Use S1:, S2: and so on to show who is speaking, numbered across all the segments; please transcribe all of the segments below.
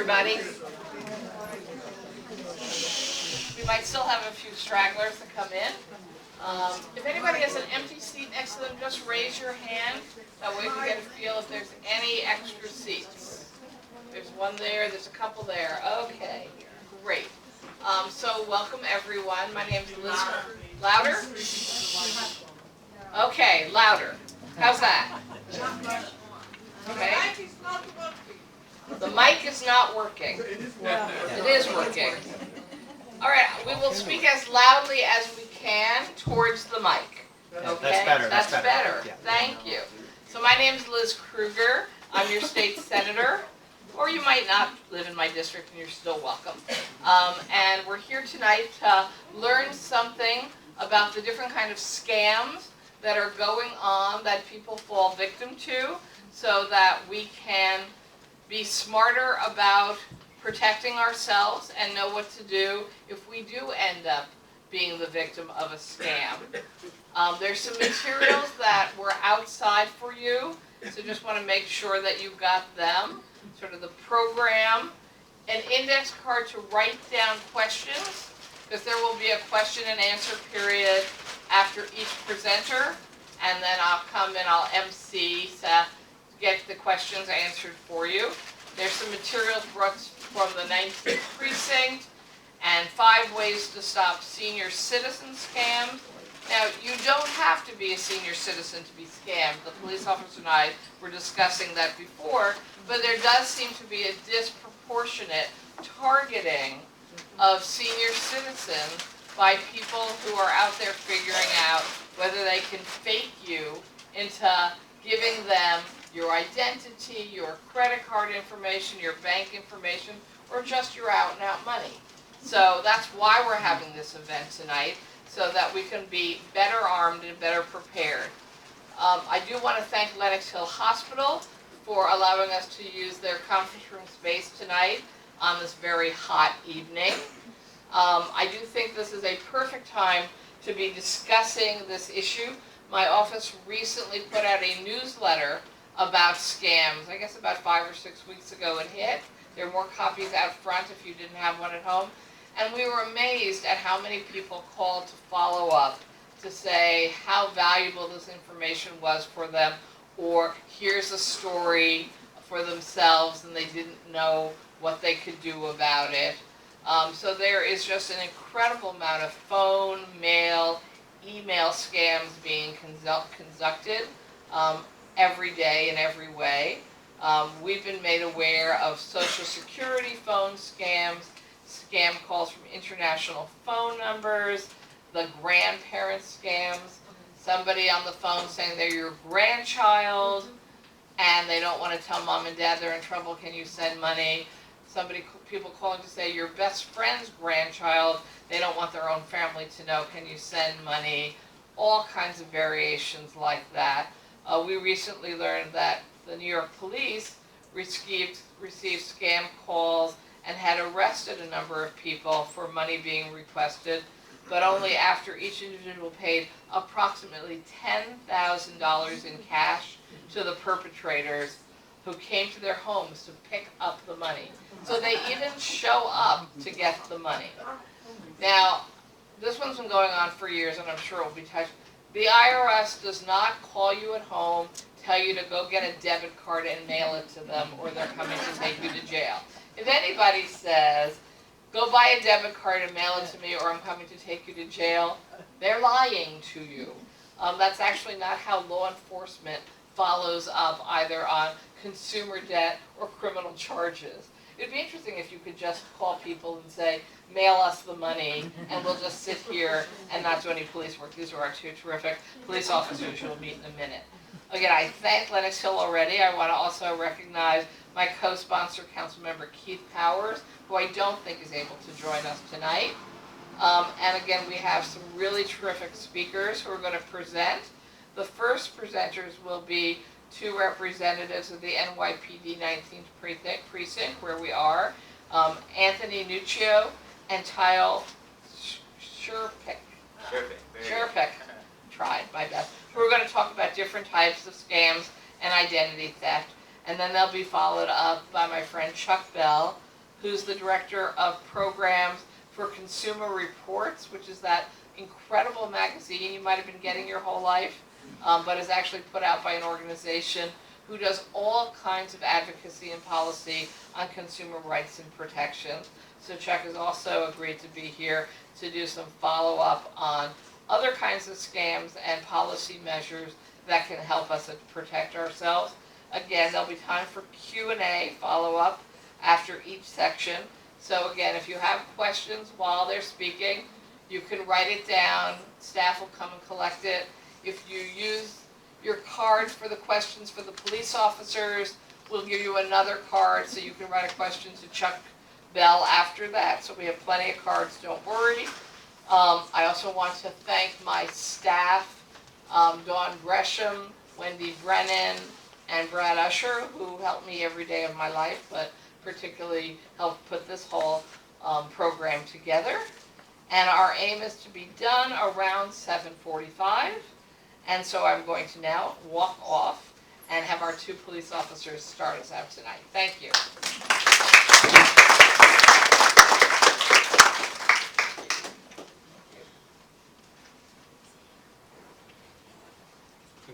S1: everybody. We might still have a few stragglers that come in. If anybody has an empty seat next to them, just raise your hand. That way we can get a feel if there's any extra seats. There's one there, there's a couple there. Okay, great. So welcome everyone. My name is Liz. Louder? Okay, louder. How's that? Okay. The mic is not working. It is working. All right, we will speak as loudly as we can towards the mic. Okay?
S2: That's better.
S1: Yeah. Thank you. So my name is Liz Krueger. I'm your state senator. Or you might not live in my district and you're still welcome. And we're here tonight to learn something about the different kind of scams that are going on that people fall victim to so that we can be smarter about protecting ourselves and know what to do if we do end up being the victim of a scam. There's some materials that were outside for you, so just want to make sure that you got them. Sort of the program, an index card to write down questions, because there will be a question and answer period after each presenter, and then I'll come and I'll MC to get the questions answered for you. There's some materials brought from the 19th precinct, and 5 ways to stop senior citizen scams. Now, you don't have to be a senior citizen to be scammed. The police officer and I were discussing that before, but there does seem to be a disproportionate targeting of senior citizens by people who are out there figuring out whether they can fake you into giving them your identity, your credit card information, your bank information, or just your out-and-out money. So that's why we're having this event tonight, so that we can be better armed and better prepared. I do want to thank Lenox Hill Hospital for allowing us to use their conference room space tonight on this very hot evening. I do think this is a perfect time to be discussing this issue. My office recently put out a newsletter about scams. I guess about 5 or 6 weeks ago it hit. There are more copies out front if you didn't have one at home. And we were amazed at how many people called to follow up to say how valuable this information was for them, or here's a story for themselves and they didn't know what they could do about it. So there is just an incredible amount of phone, mail, email scams being conducted every day in every way. We've been made aware of Social Security phone scams, scam calls from international phone numbers, the grandparent scams, somebody on the phone saying they're your grandchild and they don't want to tell mom and dad they're in trouble, can you send money? People calling to say your best friend's grandchild, they don't want their own family to know, can you send money? All kinds of variations like that. We recently learned that the New York police received scam calls and had arrested a number of people for money being requested, but only after each individual paid approximately $10,000 in cash to the perpetrators who came to their homes to pick up the money. So they even show up to get the money. Now, this one's been going on for years, and I'm sure it will be touched. The IRS does not call you at home, tell you to go get a debit card and mail it to them, or they're coming to take you to jail. If anybody says, go buy a debit card and mail it to me, or I'm coming to take you to jail, they're lying to you. That's actually not how law enforcement follows up either on consumer debt or criminal charges. It'd be interesting if you could just call people and say, mail us the money, and we'll just sit here and not do any police work. These are our 2 terrific police officers who will meet in a minute. Again, I thank Lenox Hill already. I want to also recognize my co-sponsor, Councilmember Keith Powers, who I don't think is able to join us tonight. And again, we have some really terrific speakers who are going to present. The first presenters will be 2 representatives of the NYPD 19th precinct, where we are, Anthony Nuccio and Tyle Scherpich. Scherpich. Tried my best. We're going to talk about different types of scams and identity theft. And then they'll be followed up by my friend Chuck Bell, who's the Director of Programs for Consumer Reports, which is that incredible magazine you might have been getting your whole life, but is actually put out by an organization who does all kinds of advocacy and policy on consumer rights and protection. So Chuck has also agreed to be here to do some follow-up on other kinds of scams and policy measures that can help us protect ourselves. Again, there'll be time for Q&A follow-up after each section. So again, if you have questions while they're speaking, you can write it down. Staff will come and collect it. If you use your card for the questions for the police officers, we'll give you another card so you can write a question to Chuck Bell after that. So we have plenty of cards, don't worry. I also want to thank my staff, Dawn Gresham, Wendy Brennan, and Brad Usher, who help me every day of my life, but particularly helped put this whole program together. And our aim is to be done around 7:45. And so I'm going to now walk off and have our two police officers start us out tonight. Thank you.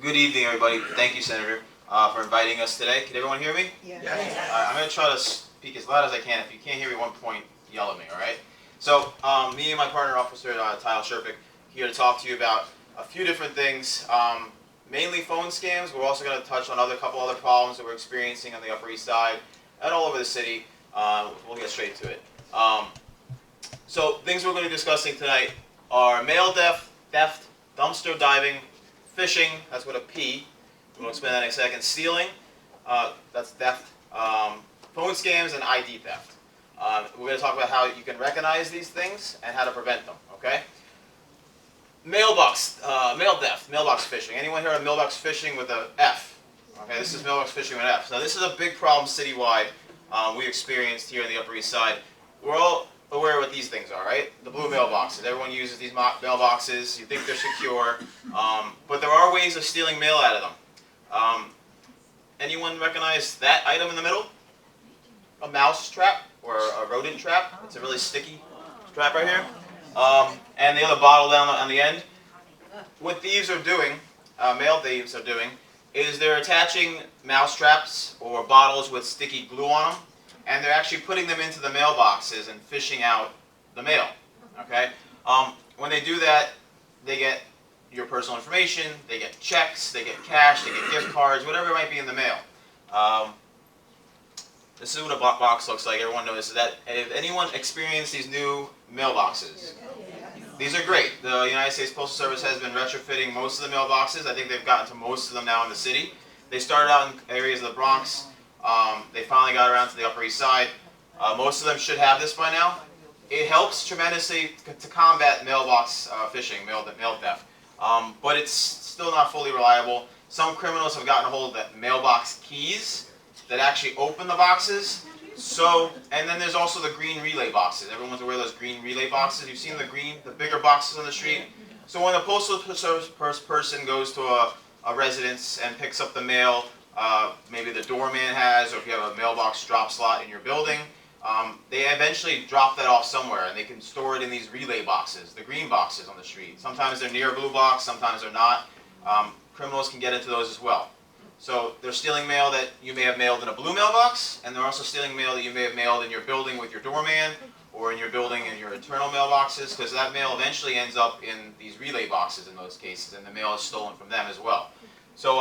S2: Good evening, everybody. Thank you, Senator, for inviting us today. Can everyone hear me?
S3: Yes.
S2: I'm going to try to speak as loud as I can. If you can't hear me at one point, yell at me, all right? So, me and my partner officer, Tyle Scherpich, here to talk to you about a few different things, mainly phone scams. We're also going to touch on a couple other problems that we're experiencing on the Upper East Side and all over the city. We'll get straight to it. So, things we're going to be discussing tonight are mail theft, dumpster diving, phishing, that's with a P, we'll explain that in a second, stealing, that's theft, phone scams, and ID theft. We're going to talk about how you can recognize these things and how to prevent them, okay? Mail theft, mailbox phishing. Anyone heard of mailbox phishing with a F? Okay, this is mailbox phishing with an F. Now this is a big problem citywide we experienced here in the Upper East Side. We're all aware of what these things are, right? The blue mailboxes. Everyone uses these mailboxes. You think they're secure, but there are ways of stealing mail out of them. Anyone recognize that item in the middle? A mouse trap or a rodent trap. It's a really sticky trap right here. And the other bottle down on the end. What thieves are doing, mail thieves are doing, is they're attaching mouse traps or bottles with sticky glue on them, and they're actually putting them into the mailboxes and fishing out the mail. Okay. When they do that, they get your personal information, they get checks, they get cash, they get gift cards, whatever might be in the mail. This is what a box looks like. Everyone notices that. If anyone experienced these new mailboxes, these are great. The United States Postal Service has been retrofitting most of the mailboxes. I think they've gotten to most of them now in the city. They started out in areas of the Bronx. They finally got around to the Upper East Side. Most of them should have this by now. It helps tremendously to combat mailbox phishing, mail theft. But it's still not fully reliable. Some criminals have gotten a hold of the mailbox keys that actually open the boxes. So, and then there's also the green relay boxes. Everyone's aware of those green relay boxes. You've seen the bigger boxes on the street. So when a postal service person goes to a residence and picks up the mail, maybe the doorman has, or if you have a mailbox drop slot in your building, they eventually drop that off somewhere, and they can store it in these relay boxes, the green boxes on the street. Sometimes they're near a blue box, sometimes they're not. Criminals can get into those as well. So they're stealing mail that you may have mailed in a blue mailbox, and they're also stealing mail that you may have mailed in your building with your doorman, or in your building in your internal mailboxes, because that mail eventually ends up in these relay boxes in those cases, and the mail is stolen from them as well. So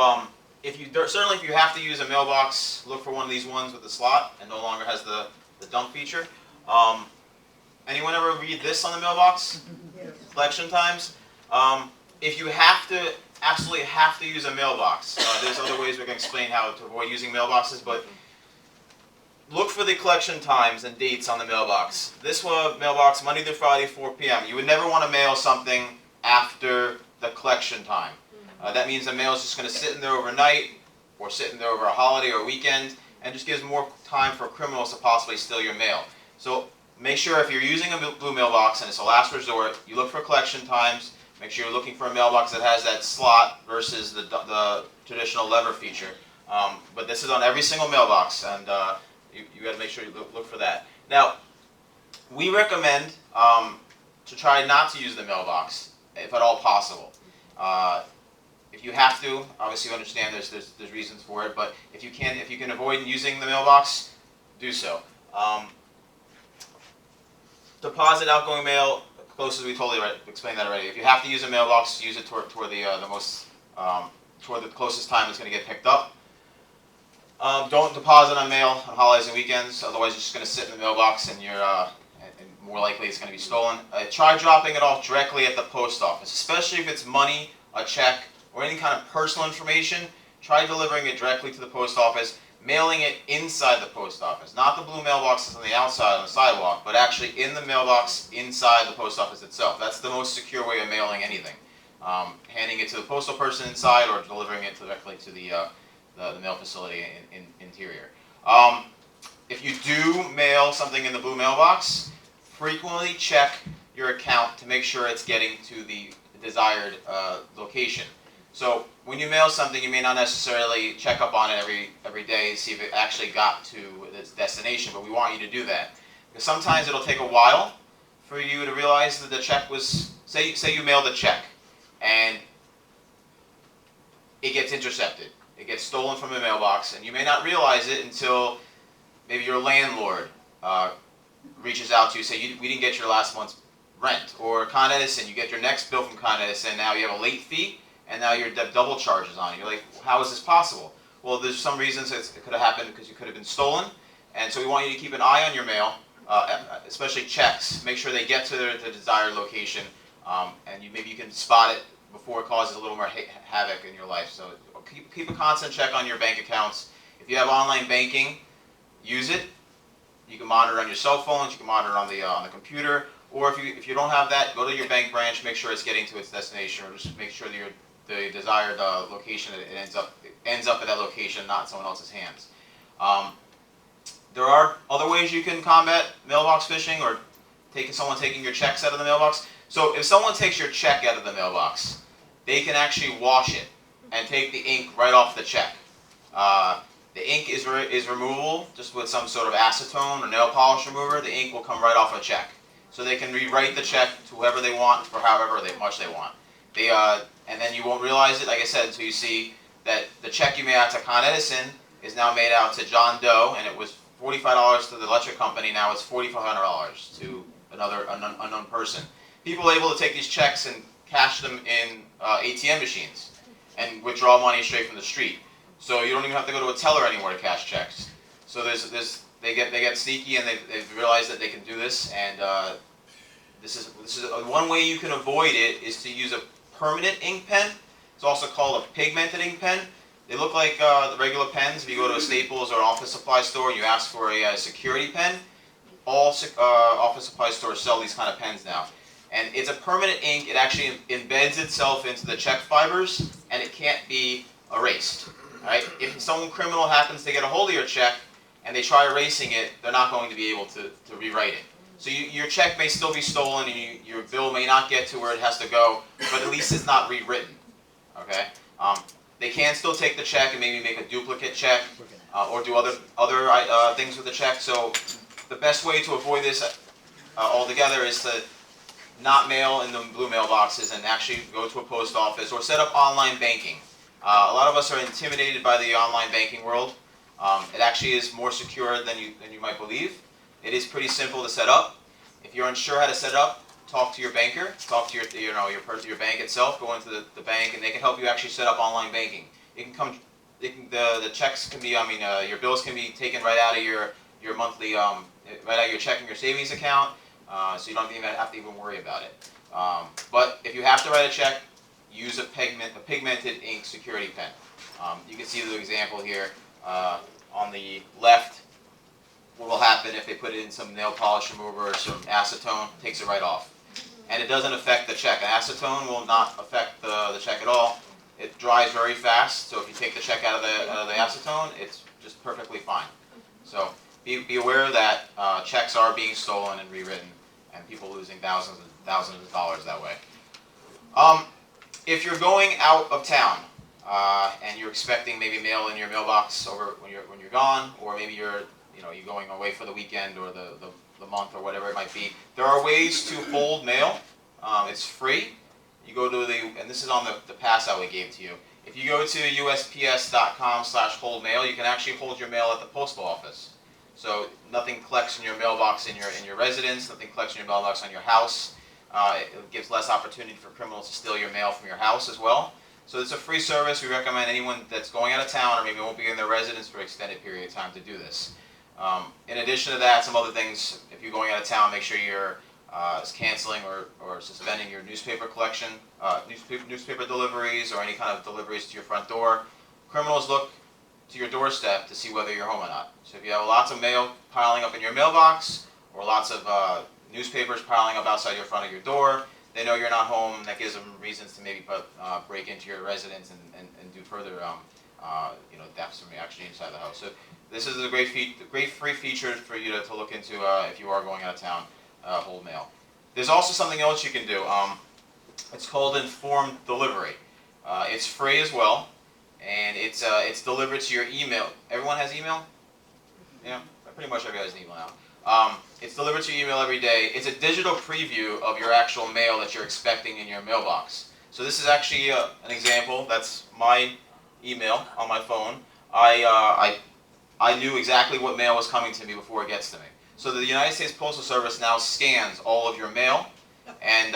S2: certainly if you have to use a mailbox, look for one of these ones with the slot and no longer has the dump feature. Anyone ever read this on the mailbox? Collection times. If you absolutely have to use a mailbox, there's other ways we can explain how to avoid using mailboxes, but look for the collection times and dates on the mailbox. This mailbox, Monday through Friday, 4 p.m. You would never want to mail something after the collection time. That means the mail is just going to sit in there overnight, or sit in there over a holiday or weekend, and just gives more time for criminals to possibly steal your mail. So make sure if you're using a blue mailbox and it's a last resort, you look for collection times. Make sure you're looking for a mailbox that has that slot versus the traditional lever feature. But this is on every single mailbox, and you got to make sure you look for that. Now, we recommend to try not to use the mailbox if at all possible. If you have to, obviously you understand there's reasons for it, but if you can avoid using the mailbox, do so. Deposit outgoing mail closest, we totally explained that already. If you have to use a mailbox, use it toward the closest time it's going to get picked up. Don't deposit on mail on holidays and weekends, otherwise it's just going to sit in the mailbox and and more likely it's going to be stolen. Try dropping it off directly at the post office, especially if it's money, a check, or any kind of personal information. Try delivering it directly to the post office, mailing it inside the post office. Not the blue mailboxes on the outside on the sidewalk, but actually in the mailbox inside the post office itself. That's the most secure way of mailing anything. Handing it to the postal person inside or delivering it directly to the mail facility in interior. If you do mail something in the blue mailbox, frequently check your account to make sure it's getting to the desired location. So when you mail something, you may not necessarily check up on it every day to see if it actually got to its destination, but we want you to do that. Because sometimes it'll take a while for you to realize that the check was, say you mailed a check, and it gets intercepted. It gets stolen from a mailbox, and you may not realize it until maybe your landlord reaches out to you, say, we didn't get your last month's rent. Or Con Edison, you get your next bill from Con Edison, and now you have a late fee, and now you're double charges on it. You're like, how is this possible? Well, there's some reasons it could have happened because you could have been stolen, and so we want you to keep an eye on your mail, especially checks. Make sure they get to the desired location, and maybe you can spot it before it causes a little more havoc in your life. So keep a constant check on your bank accounts. If you have online banking, use it. You can monitor on your cell phones. You can monitor on the computer. Or if you don't have that, go to your bank branch. Make sure it's getting to its destination, or just make sure that the desired location it ends up at that location, not in someone else's hands. There are other ways you can combat mailbox phishing or someone taking your checks out of the mailbox. So if someone takes your check out of the mailbox, they can actually wash it and take the ink right off the check. The ink is removable just with some sort of acetone or nail polish remover. The ink will come right off a check. So they can rewrite the check to whoever they want for however much they want. And then you won't realize it, like I said, until you see that the check you made out to Con Edison is now made out to John Doe, and it was $45 to the electric company. Now it's $4,500 to another unknown person. People are able to take these checks and cash them in ATM machines and withdraw money straight from the street. So you don't even have to go to a teller anymore to cash checks. So they get sneaky, and they've realized that they can do this. And this is one way you can avoid it is to use a permanent ink pen. It's also called a pigmented ink pen. They look like the regular pens. If you go to a Staples or an office supply store and you ask for a security pen, all office supply stores sell these kind of pens now. And it's a permanent ink. It actually embeds itself into the check fibers, and it can't be erased. Right? If someone criminal happens to get a hold of your check and they try erasing it, they're not going to be able to rewrite it. So your check may still be stolen, and your bill may not get to where it has to go, but at least it's not rewritten. Okay? They can still take the check and maybe make a duplicate check or do other things with the check. So the best way to avoid this altogether is to not mail in the blue mailboxes and actually go to a post office or set up online banking. A lot of us are intimidated by the online banking world. It actually is more secure than you might believe. It is pretty simple to set up. If you're unsure how to set it up, talk to your banker, talk to your bank itself. Go into the bank, and they can help you actually set up online banking. The checks can be, your bills can be taken right out of your monthly, right out of your checking or savings account, so you don't even have to even worry about it. But if you have to write a check, use a pigmented ink security pen. You can see the example here on the left. What will happen if they put it in some nail polish remover or some acetone, takes it right off. And it doesn't affect the check. Acetone will not affect the check at all. It dries very fast, so if you take the check out of the acetone, it's just perfectly fine. So be aware that checks are being stolen and rewritten, and people losing thousands of dollars that way. If you're going out of town and you're expecting maybe mail in your mailbox over when you're gone, or maybe you're you're going away for the weekend or the month or whatever it might be. There are ways to hold mail. It's free. You go to and this is on the pass out we gave to you. If you go to usps.com/hold mail, you can actually hold your mail at the postal office. So nothing collects in your mailbox in your residence, nothing collects in your mailbox on your house. It gives less opportunity for criminals to steal your mail from your house as well. So it's a free service. We recommend anyone that's going out of town or maybe won't be in their residence for an extended period of time to do this. In addition to that, some other things, if you're going out of town, make sure you're canceling or suspending your newspaper collection, newspaper deliveries or any kind of deliveries to your front door. Criminals look to your doorstep to see whether you're home or not. So if you have lots of mail piling up in your mailbox or lots of newspapers piling up outside your front of your door, they know you're not home. That gives them reasons to maybe break into your residence and do further thefts from actually inside the house. So this is a great free feature for you to look into if you are going out of town. Hold mail. There's also something else you can do. It's called informed delivery. It's free as well, and it's delivered to your email. Everyone has email? Yeah, pretty much everybody has an email now. It's delivered to your email every day. It's a digital preview of your actual mail that you're expecting in your mailbox. So this is actually an example. That's my email on my phone. I knew exactly what mail was coming to me before it gets to me. So the United States Postal Service now scans all of your mail, and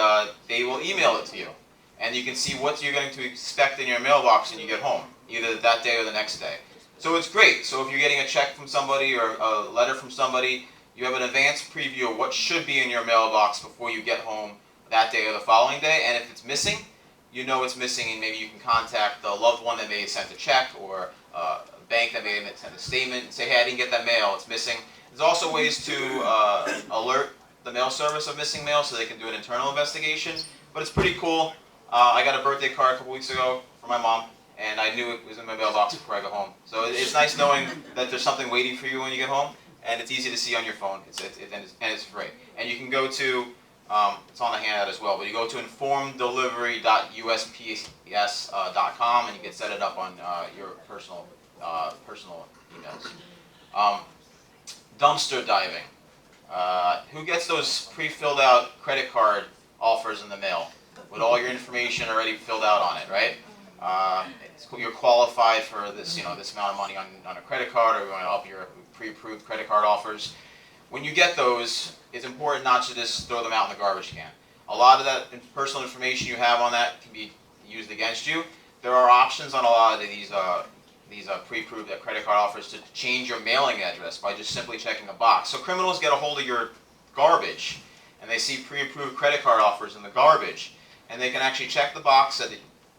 S2: they will email it to you. And you can see what you're going to expect in your mailbox when you get home, either that day or the next day. So it's great. So if you're getting a check from somebody or a letter from somebody, you have an advanced preview of what should be in your mailbox before you get home that day or the following day. And if it's missing, you know it's missing, and maybe you can contact the loved one that may have sent a check or a bank that may have sent a statement and say, hey, I didn't get that mail, it's missing. There's also ways to alert the mail service of missing mail so they can do an internal investigation. But it's pretty cool. I got a birthday card a couple weeks ago from my mom, and I knew it was in my mailbox before I got home. So it's nice knowing that there's something waiting for you when you get home, and it's easy to see on your phone, and it's free. And you can go to, it's on the handout as well, but you go to informeddelivery.usps.com, and you can set it up on your personal emails. Dumpster diving. Who gets those pre-filled out credit card offers in the mail with all your information already filled out on it, right? You're qualified for this, this amount of money on a credit card, or you want to up your pre-approved credit card offers. When you get those, it's important not to just throw them out in the garbage can. A lot of that personal information you have on that can be used against you. There are options on a lot of these pre-approved credit card offers to change your mailing address by just simply checking a box. So criminals get a hold of your garbage, and they see pre-approved credit card offers in the garbage, and they can actually check the box that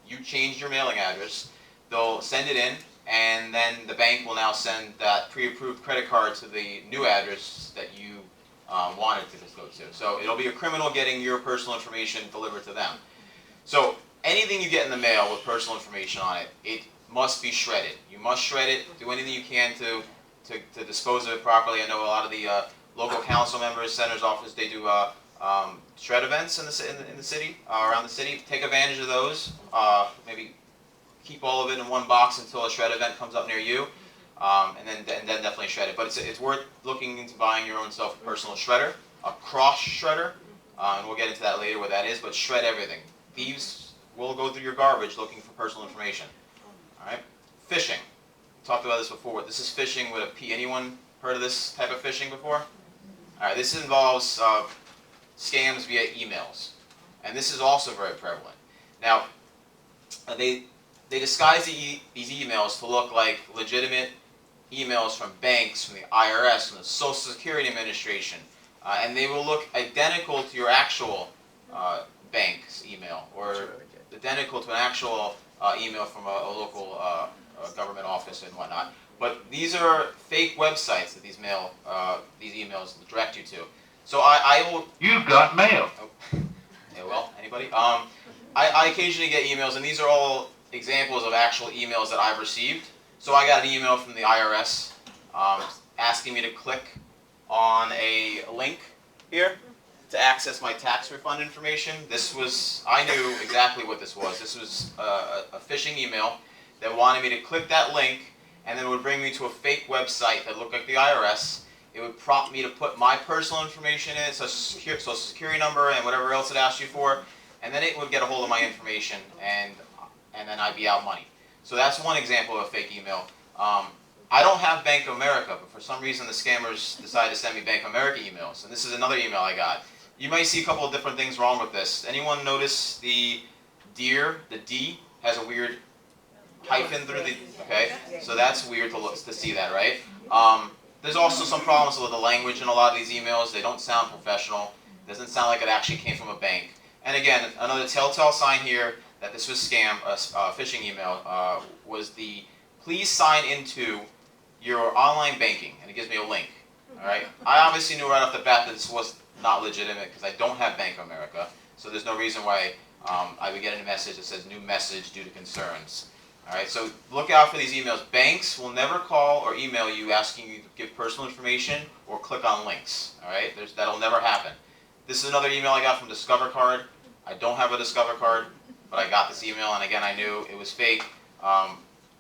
S2: you changed your mailing address. They'll send it in, and then the bank will now send that pre-approved credit card to the new address that you wanted to just go to. So it'll be a criminal getting your personal information delivered to them. So anything you get in the mail with personal information on it, it must be shredded. You must shred it. Do anything you can to dispose of it properly. I know a lot of the local council members, senator's office, they do shred events in the city, around the city. Take advantage of those. Maybe keep all of it in one box until a shred event comes up near you, and then definitely shred it. But it's worth looking into buying your own self personal shredder, a cross shredder, and we'll get into that later what that is. But shred everything. Thieves will go through your garbage looking for personal information. All right, phishing. We talked about this before. This is phishing with a P. Anyone heard of this type of phishing before? All right, this involves scams via emails, and this is also very prevalent. Now, they disguise these emails to look like legitimate emails from banks, from the IRS, from the Social Security Administration, and they will look identical to your actual bank's email, or identical to an actual email from a local government office and whatnot. But these are fake websites that these emails direct you to. So I will.
S3: You've got mail.
S2: Oh, yeah, well, anybody? I occasionally get emails, and these are all examples of actual emails that I've received. So I got an email from the IRS asking me to click on a link here to access my tax refund information. I knew exactly what this was. This was a phishing email that wanted me to click that link and then it would bring me to a fake website that looked like the IRS. It would prompt me to put my personal information in, social security number and whatever else it asked you for, and then it would get a hold of my information, and then I'd be out money. So that's one example of a fake email. I don't have Bank of America, but for some reason the scammers decided to send me Bank of America emails, and this is another email I got. You might see a couple of different things wrong with this. Anyone notice the deer, the D, has a weird hyphen through the, okay? So that's weird to see that, right? There's also some problems with the language in a lot of these emails. They don't sound professional. It doesn't sound like it actually came from a bank. And again, another telltale sign here that this was a phishing email, was the please sign into your online banking, and it gives me a link. All right. I obviously knew right off the bat that this was not legitimate because I don't have Bank of America, so there's no reason why I would get a message that says new message due to concerns. All right. So look out for these emails. Banks will never call or email you asking you to give personal information or click on links. All right. That'll never happen. This is another email I got from Discover Card. I don't have a Discover Card, but I got this email, and again, I knew it was fake.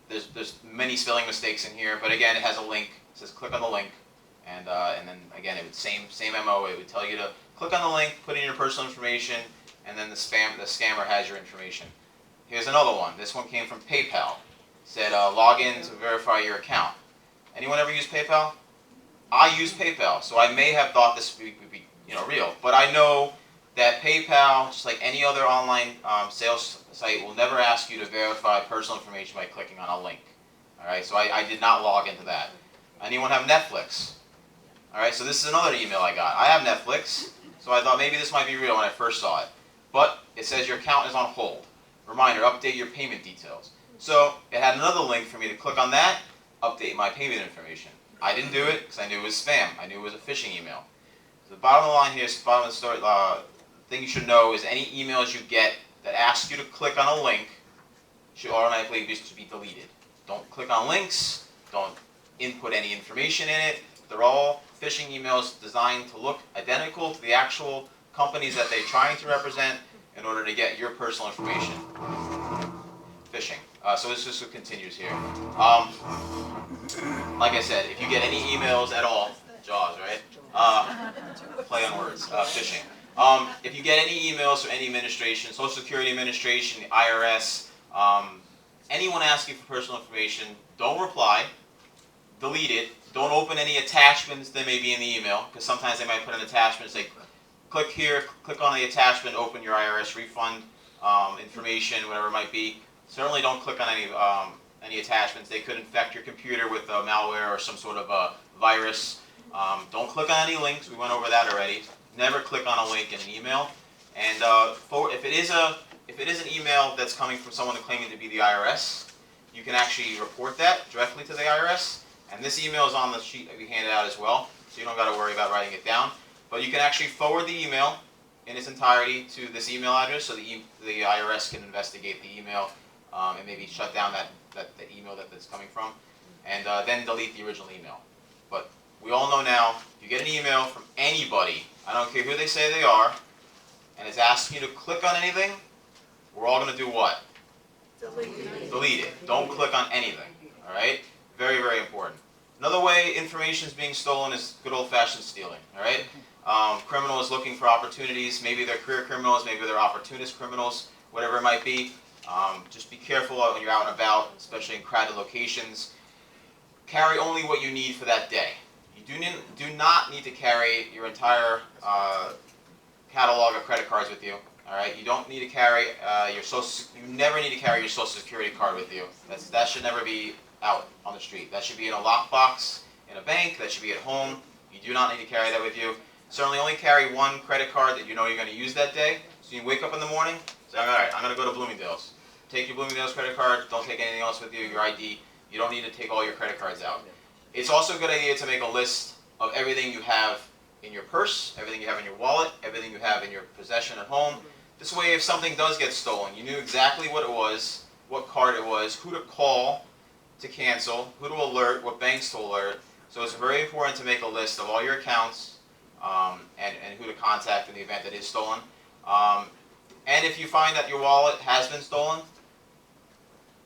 S2: There's many spelling mistakes in here, but again, it has a link. It says click on the link, and then again, it would same MO. It would tell you to click on the link, put in your personal information, and then the scammer has your information. Here's another one. This one came from PayPal. It said log in to verify your account. Anyone ever use PayPal? I use PayPal, so I may have thought this would be real, but I know that PayPal, just like any other online sales site, will never ask you to verify personal information by clicking on a link. All right, so I did not log into that. Anyone have Netflix? All right, so this is another email I got. I have Netflix, so I thought maybe this might be real when I first saw it. But it says your account is on hold. Reminder, update your payment details. So it had another link for me to click on that, update my payment information. I didn't do it because I knew it was spam. I knew it was a phishing email. So the bottom of the line here, bottom of the story, thing you should know is any emails you get that ask you to click on a link should automatically be deleted. Don't click on links. Don't input any information in it. They're all phishing emails designed to look identical to the actual companies that they're trying to represent in order to get your personal information. Phishing. So this just continues here. Like I said, if you get any emails at all, Jaws, right? Play on words. Phishing. If you get any emails from any administration, Social Security Administration, the IRS, anyone asking for personal information, don't reply, delete it, don't open any attachments that may be in the email, because sometimes they might put an attachment, say, click here, click on the attachment, open your IRS refund information, whatever it might be. Certainly don't click on any attachments. They could infect your computer with malware or some sort of a virus. Don't click on any links. We went over that already. Never click on a link in an email. And if it is an email that's coming from someone claiming to be the IRS, you can actually report that directly to the IRS. And this email is on the sheet that we handed out as well, so you don't got to worry about writing it down. But you can actually forward the email in its entirety to this email address, so the IRS can investigate the email and maybe shut down the email that's coming from, and then delete the original email. But we all know now, if you get an email from anybody, I don't care who they say they are, and it's asking you to click on anything, we're all going to do what? Delete it. Don't click on anything. All right? Very, very important. Another way information is being stolen is good old-fashioned stealing. All right? Criminals looking for opportunities. Maybe they're career criminals. Maybe they're opportunist criminals. Whatever it might be. Just be careful when you're out and about, especially in crowded locations. Carry only what you need for that day. You do not need to carry your entire catalog of credit cards with you. All right, you don't need to carry you never need to carry your Social Security card with you. That should never be out on the street. That should be in a lockbox in a bank. That should be at home. You do not need to carry that with you. Certainly only carry one credit card that you know you're going to use that day. So you wake up in the morning, say, all right, I'm going to go to Bloomingdale's. Take your Bloomingdale's credit card. Don't take anything else with you, your ID. You don't need to take all your credit cards out. It's also a good idea to make a list of everything you have in your purse, everything you have in your wallet, everything you have in your possession at home. This way, if something does get stolen, you knew exactly what it was, what card it was, who to call to cancel, who to alert, what banks to alert. So it's very important to make a list of all your accounts and who to contact in the event that it is stolen. And if you find that your wallet has been stolen,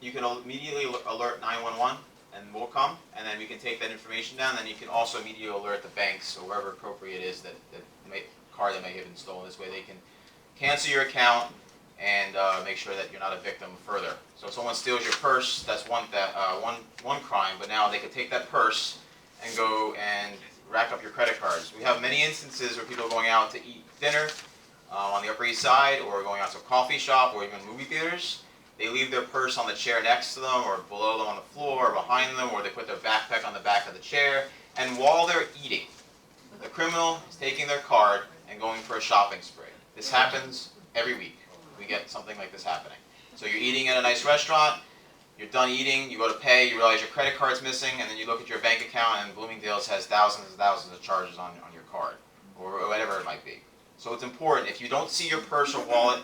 S2: you can immediately alert 911, and we'll come, and then we can take that information down, and then you can also immediately alert the banks or wherever appropriate is that card that may have been stolen. This way they can cancel your account and make sure that you're not a victim further. So if someone steals your purse, that's one crime, but now they could take that purse and go and rack up your credit cards. We have many instances where people are going out to eat dinner on the Upper East Side, or going out to a coffee shop, or even movie theaters. They leave their purse on the chair next to them, or below them on the floor, or behind them, or they put their backpack on the back of the chair. And while they're eating, the criminal is taking their card and going for a shopping spree. This happens every week. We get something like this happening. So you're eating at a nice restaurant, you're done eating, you go to pay, you realize your credit card's missing, and then you look at your bank account and Bloomingdale's has thousands and thousands of charges on your card, or whatever it might be. So it's important, if you don't see your purse or wallet,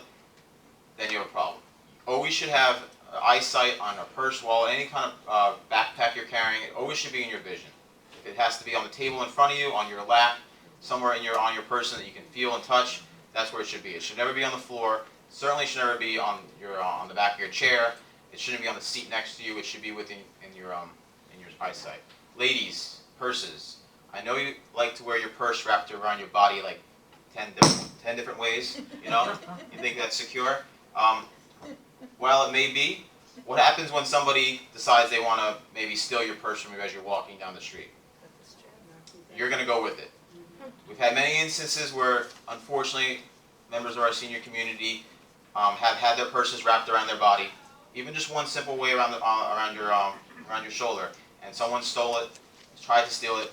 S2: then you have a problem. You always should have eyesight on a purse, wallet, any kind of backpack you're carrying. It always should be in your vision. If it has to be on the table in front of you, on your lap, somewhere on your person that you can feel and touch, that's where it should be. It should never be on the floor. It certainly should never be on the back of your chair. It shouldn't be on the seat next to you. It should be within your eyesight. Ladies, purses. I know you like to wear your purse wrapped around your body like 10 different ways, you know? You think that's secure? Well, it may be. What happens when somebody decides they want to maybe steal your purse from you as you're walking down the street? You're going to go with it. We've had many instances where, unfortunately, members of our senior community have had their purses wrapped around their body, even just one simple way around your shoulder, and someone stole it, tried to steal it,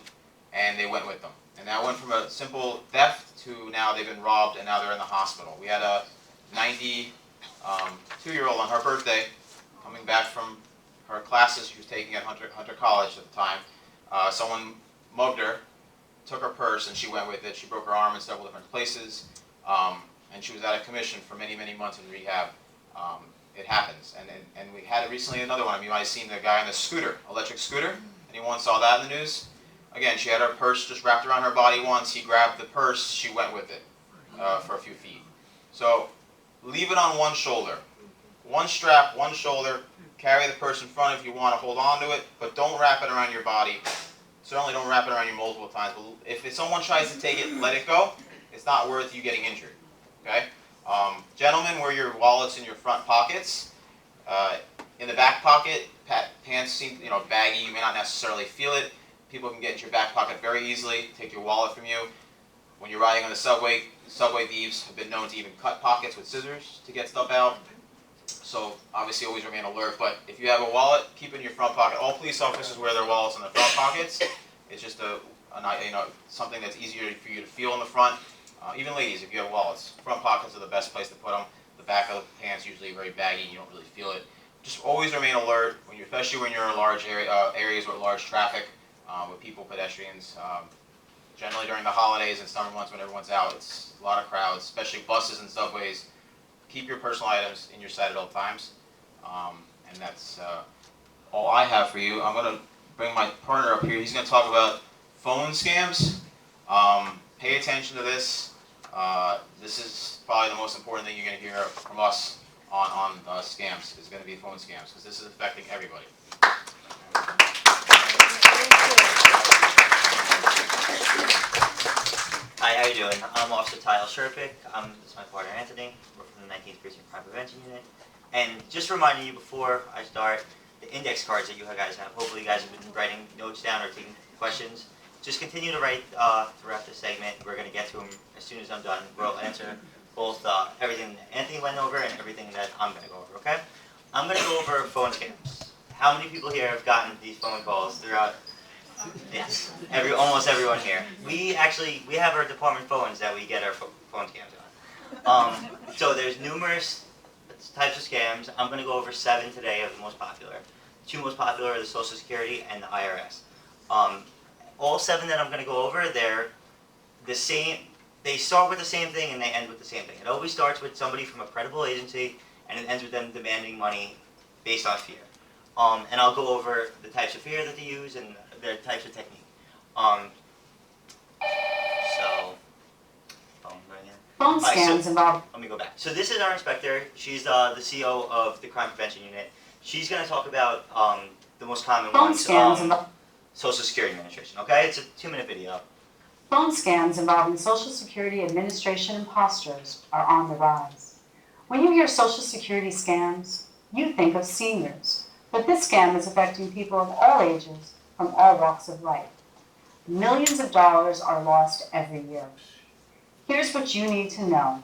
S2: and they went with them. And that went from a simple theft to now they've been robbed and now they're in the hospital. We had a 92-year-old on her birthday coming back from her classes she was taking at Hunter College at the time. Someone mugged her, took her purse, and she went with it. She broke her arm in several different places, and she was out of commission for many, many months in rehab. It happens. And we had recently another one. You might have seen the guy on the scooter, electric scooter. Anyone saw that in the news? Again, she had her purse just wrapped around her body once. He grabbed the purse. She went with it for a few feet. So leave it on one shoulder. One strap, one shoulder. Carry the purse in front if you want to hold on to it, but don't wrap it around your body. Certainly don't wrap it around you multiple times. But if someone tries to take it, let it go. It's not worth you getting injured. Okay? Gentlemen, wear your wallets in your front pockets. In the back pocket, pants seem baggy. You may not necessarily feel it. People can get into your back pocket very easily, take your wallet from you. When you're riding on the subway thieves have been known to even cut pockets with scissors to get stuff out. So obviously always remain alert, but if you have a wallet, keep it in your front pocket. All police officers wear their wallets in their front pockets. It's just something that's easier for you to feel in the front. Even ladies, if you have wallets, front pockets are the best place to put them. The back of the pants usually very baggy, you don't really feel it. Just always remain alert, especially when you're in large areas with large traffic, with people, pedestrians. Generally during the holidays and summer months when everyone's out, it's a lot of crowds, especially buses and subways. Keep your personal items in your sight at all times. And that's all I have for you. I'm going to bring my partner up here. He's going to talk about phone scams. Pay attention to this. This is probably the most important thing you're going to hear from us on scams. Is going to be phone scams, because this is affecting everybody.
S3: Hi, how you doing? I'm Officer Tyle Scherpich. This is my partner Anthony. We're from the 19th Precinct Crime Prevention Unit. And just reminding you before I start, the index cards that you guys have, hopefully you guys have been writing notes down or taking questions. Just continue to write throughout the segment. We're going to get to them as soon as I'm done. We'll answer both everything that Anthony went over and everything that I'm going to go over, okay? I'm going to go over phone scams. How many people here have gotten these phone calls throughout? Yes, almost everyone here. We have our department phones that we get our phone scams on. So there's numerous types of scams. I'm going to go over 7 today of the most popular. 2 most popular are the Social Security and the IRS. All 7 that I'm going to go over, they're the same. They start with the same thing and they end with the same thing. It always starts with somebody from a credible agency and it ends with them demanding money based on fear. And I'll go over the types of fear that they use and their types of technique.
S4: Phone scams involved.
S3: Let me go back. So this is our inspector. She's the CO of the Crime Prevention Unit. She's going to talk about the most common
S4: Phone
S3: ones.
S4: scams involving
S3: Social Security Administration. Okay, it's a 2-minute video.
S4: Phone scams involving Social Security Administration imposters are on the rise. When you hear Social Security scams, you think of seniors, but this scam is affecting people of all ages from all walks of life. Millions of dollars are lost every year. Here's what you need to know.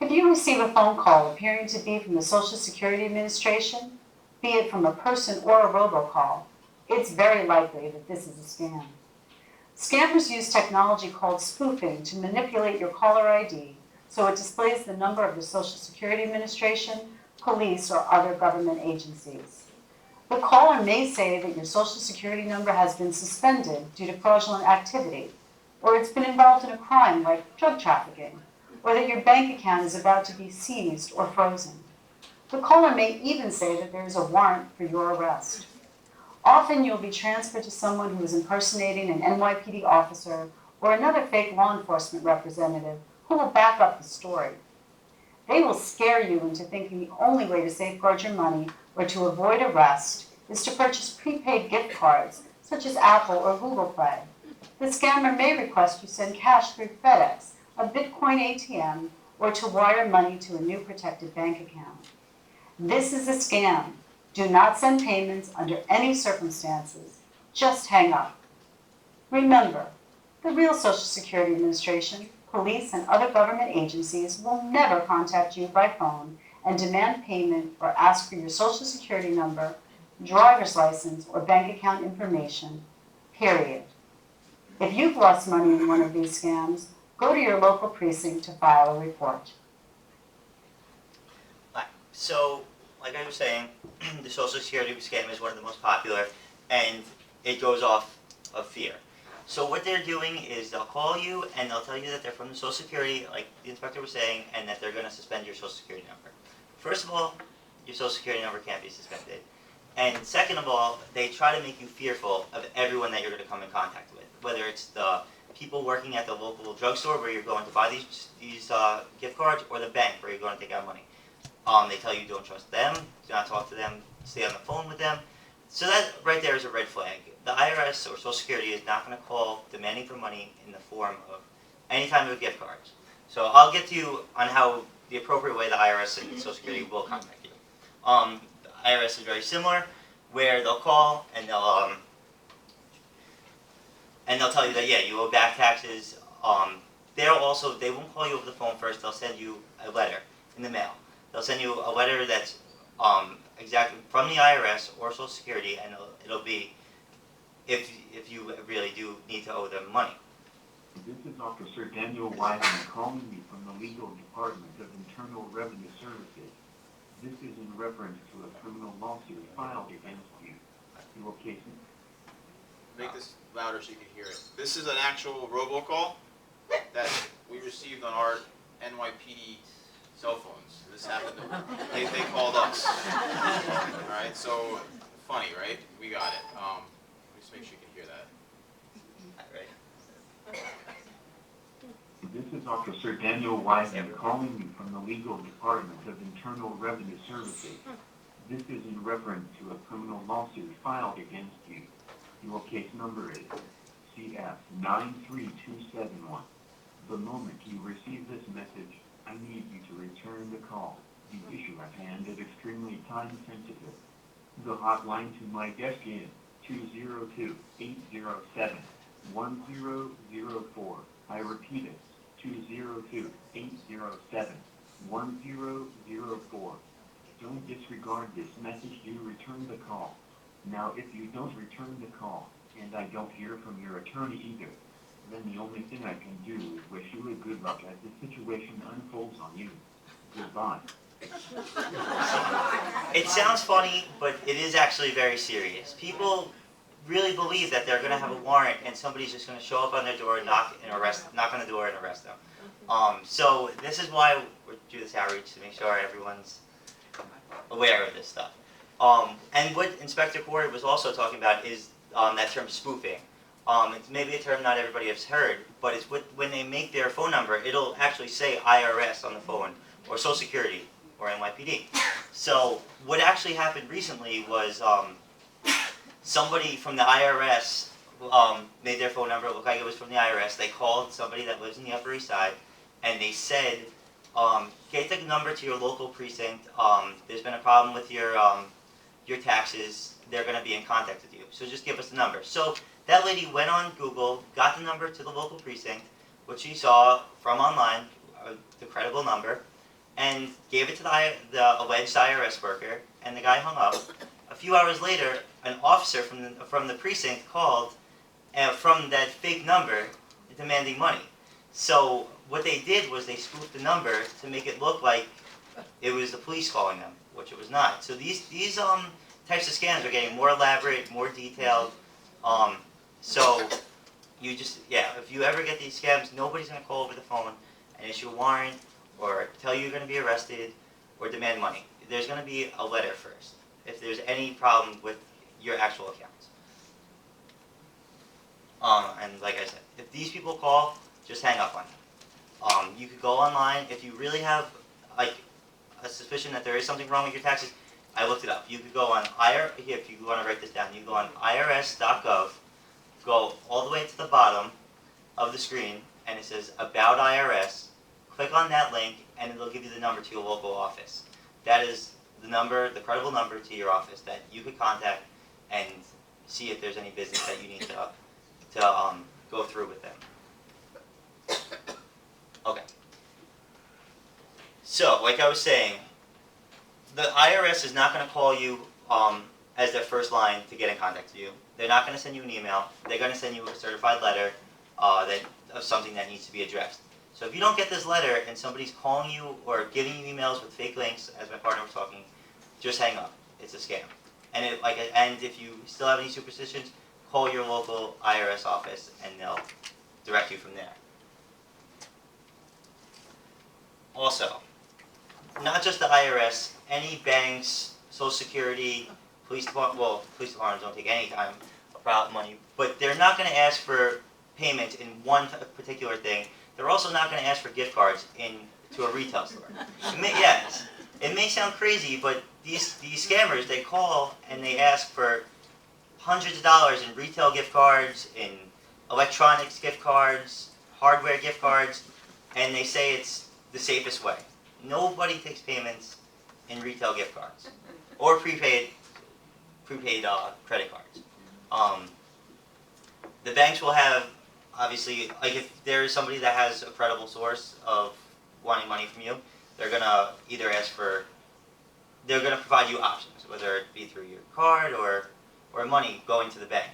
S4: If you receive a phone call appearing to be from the Social Security Administration, be it from a person or a robocall, it's very likely that this is a scam. Scammers use technology called spoofing to manipulate your caller ID so it displays the number of the Social Security Administration, police, or other government agencies. The caller may say that your Social Security number has been suspended due to fraudulent activity, or it's been involved in a crime like drug trafficking, or that your bank account is about to be seized or frozen. The caller may even say that there is a warrant for your arrest. Often you'll be transferred to someone who is impersonating an NYPD officer or another fake law enforcement representative who will back up the story. They will scare you into thinking the only way to safeguard your money or to avoid arrest is to purchase prepaid gift cards, such as Apple or Google Play. The scammer may request you send cash through FedEx, a Bitcoin ATM, or to wire money to a new protected bank account. This is a scam. Do not send payments under any circumstances. Just hang up. Remember, the real Social Security Administration, police, and other government agencies will never contact you by phone and demand payment or ask for your Social Security number, driver's license, or bank account information, period. If you've lost money in one of these scams, go to your local precinct to file a report.
S3: So, like I was saying, the Social Security scam is one of the most popular, and it goes off of fear. So what they're doing is they'll call you and they'll tell you that they're from the Social Security, like the inspector was saying, and that they're going to suspend your Social Security number. First of all, your Social Security number can't be suspended. And second of all, they try to make you fearful of everyone that you're going to come in contact with, whether it's the people working at the local drugstore where you're going to buy these gift cards, or the bank where you're going to take out money. They tell you don't trust them, do not talk to them, stay on the phone with them. So that right there is a red flag. The IRS or Social Security is not going to call demanding for money in the form of any kind of gift cards. So I'll get to you on how the appropriate way the IRS and Social Security will contact you. The IRS is very similar, where they'll call and they'll tell you that yeah, you owe back taxes. They won't call you over the phone first. They'll send you a letter in the mail. They'll send you a letter that's exactly from the IRS or Social Security, and it'll be if you really do need to owe them money.
S5: This is Officer Daniel Wiseman calling you from the Legal Department of Internal Revenue Services. This is in reference to a criminal lawsuit filed against you. Your case.
S2: Make this louder so you can hear it. This is an actual robocall that we received on our NYPD cell phones. This happened. They called us. All right. So funny, right? We got it. Just make sure you can hear that.
S3: Right.
S5: This is Officer Daniel Wiseman calling you from the Legal Department of Internal Revenue Services. This is in reference to a criminal lawsuit filed against you. Your case number is CF 93271. The moment you receive this message, I need you to return the call. The issue at hand is extremely time sensitive. The hotline to my desk is 202-807-1004. I repeat it, 202-807-1004. Don't disregard this message. You return the call. Now, if you don't return the call, and I don't hear from your attorney either, then the only thing I can do is wish you a good luck as the situation unfolds on you. Goodbye.
S3: It sounds funny, but it is actually very serious. People really believe that they're going to have a warrant and somebody's just going to show up on their door, knock on the door and arrest them. So this is why we do this outreach, to make sure everyone's aware of this stuff. And what Inspector Corey was also talking about is that term spoofing. It's maybe a term not everybody has heard, but it's when they make their phone number, it'll actually say IRS on the phone, or Social Security, or NYPD. So what actually happened recently was somebody from the IRS made their phone number look like it was from the IRS. They called somebody that lives in the Upper East Side, and they said, get the number to your local precinct. There's been a problem with your taxes. They're going to be in contact with you. So just give us the number. So that lady went on Google, got the number to the local precinct, which she saw from online, the credible number, and gave it to the alleged IRS worker, and the guy hung up. A few hours later, an officer from the precinct called from that fake number demanding money. So what they did was they spoofed the number to make it look like it was the police calling them, which it was not. So these types of scams are getting more elaborate, more detailed. So you just, if you ever get these scams, nobody's going to call over the phone and issue a warrant or tell you you're going to be arrested or demand money. There's going to be a letter first if there's any problem with your actual accounts. And like I said, if these people call, just hang up on them. You could go online if you really have like a suspicion that there is something wrong with your taxes. I looked it up. You could go on if you want to write this down, you go on irs.gov, go all the way to the bottom of the screen, and it says About IRS. Click on that link, and it'll give you the number to your local office. That is the number, the credible number to your office that you could contact and see if there's any business that you need to go through with them. Okay. So, like I was saying, the IRS is not going to call you as their first line to get in contact with you. They're not going to send you an email. They're going to send you a certified letter of something that needs to be addressed. So if you don't get this letter and somebody's calling you or giving you emails with fake links, as my partner was talking, just hang up. It's a scam. And if you still have any superstitions, call your local IRS office and they'll direct you from there. Also, not just the IRS, any banks, Social Security, police departments don't take any time about money, but they're not going to ask for payment in one particular thing. They're also not going to ask for gift cards to a retail store. It may sound crazy, but these scammers, they call and they ask for hundreds of dollars in retail gift cards, in electronics gift cards, hardware gift cards, and they say it's the safest way. Nobody takes payments in retail gift cards or prepaid credit cards. The banks will have, obviously, like if there is somebody that has a credible source of wanting money from you, they're gonna either they're gonna provide you options, whether it be through your card or money going to the bank.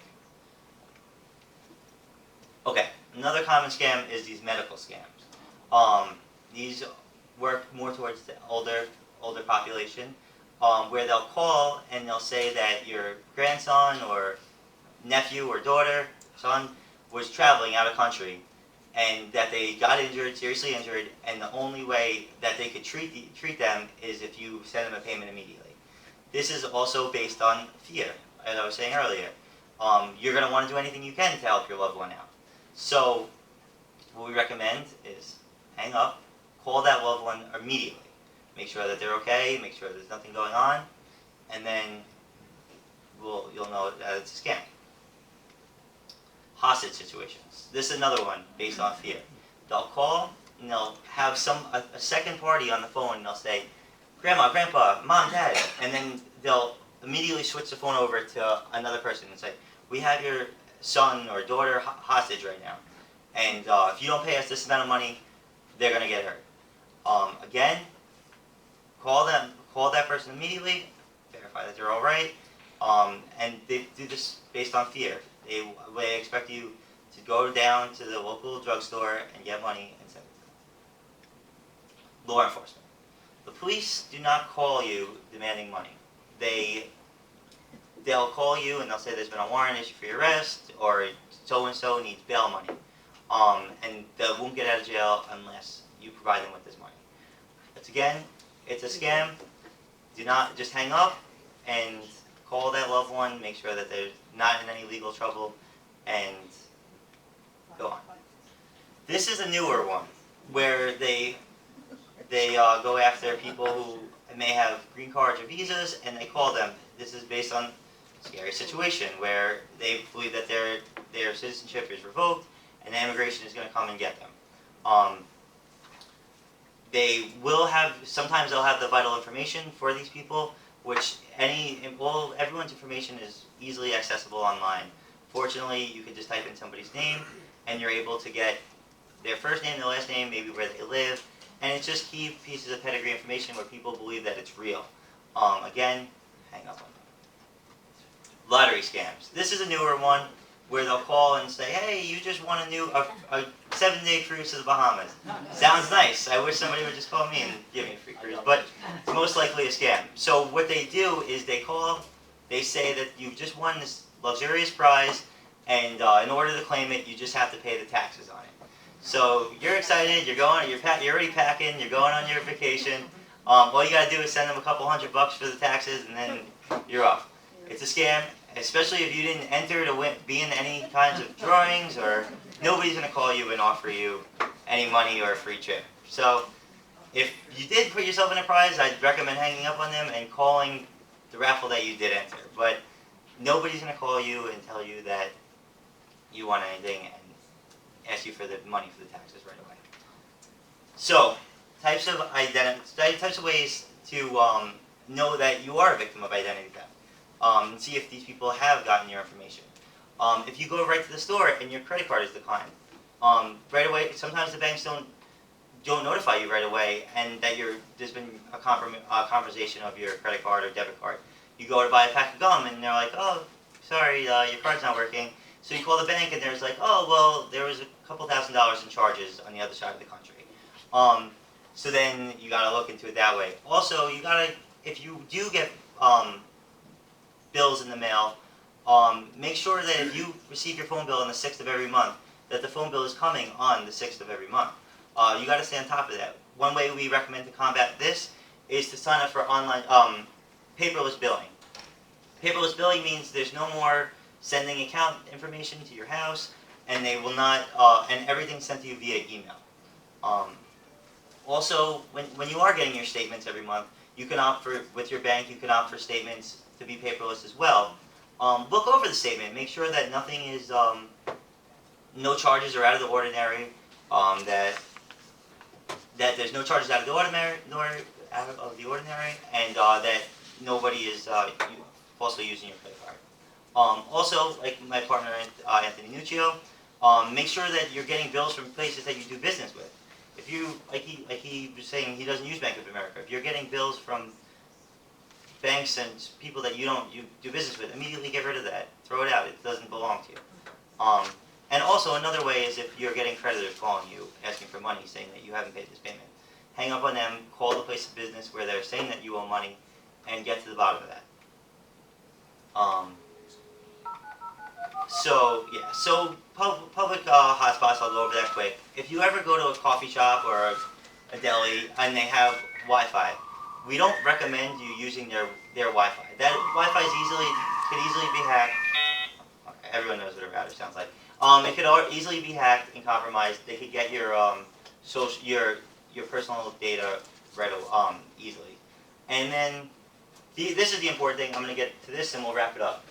S3: Okay, another common scam is these medical scams. These work more towards the older population, where they'll call and they'll say that your grandson or nephew or daughter, son, was traveling out of country and that they got injured, seriously injured, and the only way that they could treat them is if you send them a payment immediately. This is also based on fear, as I was saying earlier. You're going to want to do anything you can to help your loved one out. So what we recommend is hang up, call that loved one immediately. Make sure that they're okay, make sure there's nothing going on, and then you'll know that it's a scam. Hostage situations. This is another one based on fear. They'll call and they'll have a second party on the phone and they'll say, Grandma, Grandpa, Mom, Dad, and then they'll immediately switch the phone over to another person and say, we have your son or daughter hostage right now, and if you don't pay us this amount of money, they're going to get hurt. Again, call that person immediately, verify that they're all right, and they do this based on fear. They expect you to go down to the local drugstore and get money and send it to them. Law enforcement. The police do not call you demanding money. They'll call you and they'll say there's been a warrant issued for your arrest, or so-and-so needs bail money. And they won't get out of jail unless you provide them with this money. It's a scam. Do not just hang up and call that loved one, make sure that they're not in any legal trouble, and go on. This is a newer one, where they go after people who may have green cards or visas, and they call them. This is based on scary situation where they believe that their citizenship is revoked and the immigration is going to come and get them. They will have, sometimes they'll have the vital information for these people, which everyone's information is easily accessible online. Fortunately, you can just type in somebody's name and you're able to get their first name, their last name, maybe where they live, and it's just key pieces of pedigree information where people believe that it's real. Again, hang up on that. Lottery scams. This is a newer one where they'll call and say, hey, you just won a 7-day cruise to the Bahamas. Sounds nice. I wish somebody would just call me and give me a free cruise, but it's most likely a scam. So what they do is they call, they say that you've just won this luxurious prize, and in order to claim it, you just have to pay the taxes on it. So you're excited, you're already packing, you're going on your vacation. All you gotta do is send them a couple $100 for the taxes, and then you're off. It's a scam, especially if you didn't enter to be in any kinds of drawings, or nobody's gonna call you and offer you any money or a free trip. So if you did put yourself in a prize, I'd recommend hanging up on them and calling the raffle that you did enter. But nobody's gonna call you and tell you that you won anything and ask you for the money for the taxes right away. So, types of ways to know that you are a victim of identity theft. See if these people have gotten your information. If you go right to the store and your credit card is declined, right away, sometimes the banks don't notify you right away, and that there's been a conversation of your credit card or debit card. You go to buy a pack of gum and they're like, oh, sorry, your card's not working. So you call the bank and there's like, oh, well, there was a couple $1,000s in charges on the other side of the country. So then you gotta look into it that way. Also, if you do get bills in the mail, make sure that if you receive your phone bill on the 6th of every month, that the phone bill is coming on the 6th of every month. You gotta stay on top of that. One way we recommend to combat this is to sign up for online paperless billing. Paperless billing means there's no more sending account information to your house, and they will not, and everything's sent to you via email. Also, when you are getting your statements every month, you can opt for, with your bank, you can opt for statements to be paperless as well. Look over the statement, make sure that nothing is, no charges are out of the ordinary, that there's no charges out of the ordinary, and that nobody is falsely using your credit card. Also, like my partner Anthony Nuccio, make sure that you're getting bills from places that you do business with. If you, like he was saying, he doesn't use Bank of America. If you're getting bills from banks and people that you do business with, immediately get rid of that. Throw it out. It doesn't belong to you. And also another way is if you're getting creditors calling you, asking for money, saying that you haven't paid this payment. Hang up on them, call the place of business where they're saying that you owe money, and get to the bottom of that. So public hotspots, I'll go over that quick. If you ever go to a coffee shop or a deli and they have Wi-Fi, we don't recommend you using their Wi-Fi. That Wi-Fi could easily be hacked. Everyone knows what a router sounds like. It could easily be hacked and compromised. They could get your your personal data easily. And then this is the important thing. I'm going to get to this and we'll wrap it up.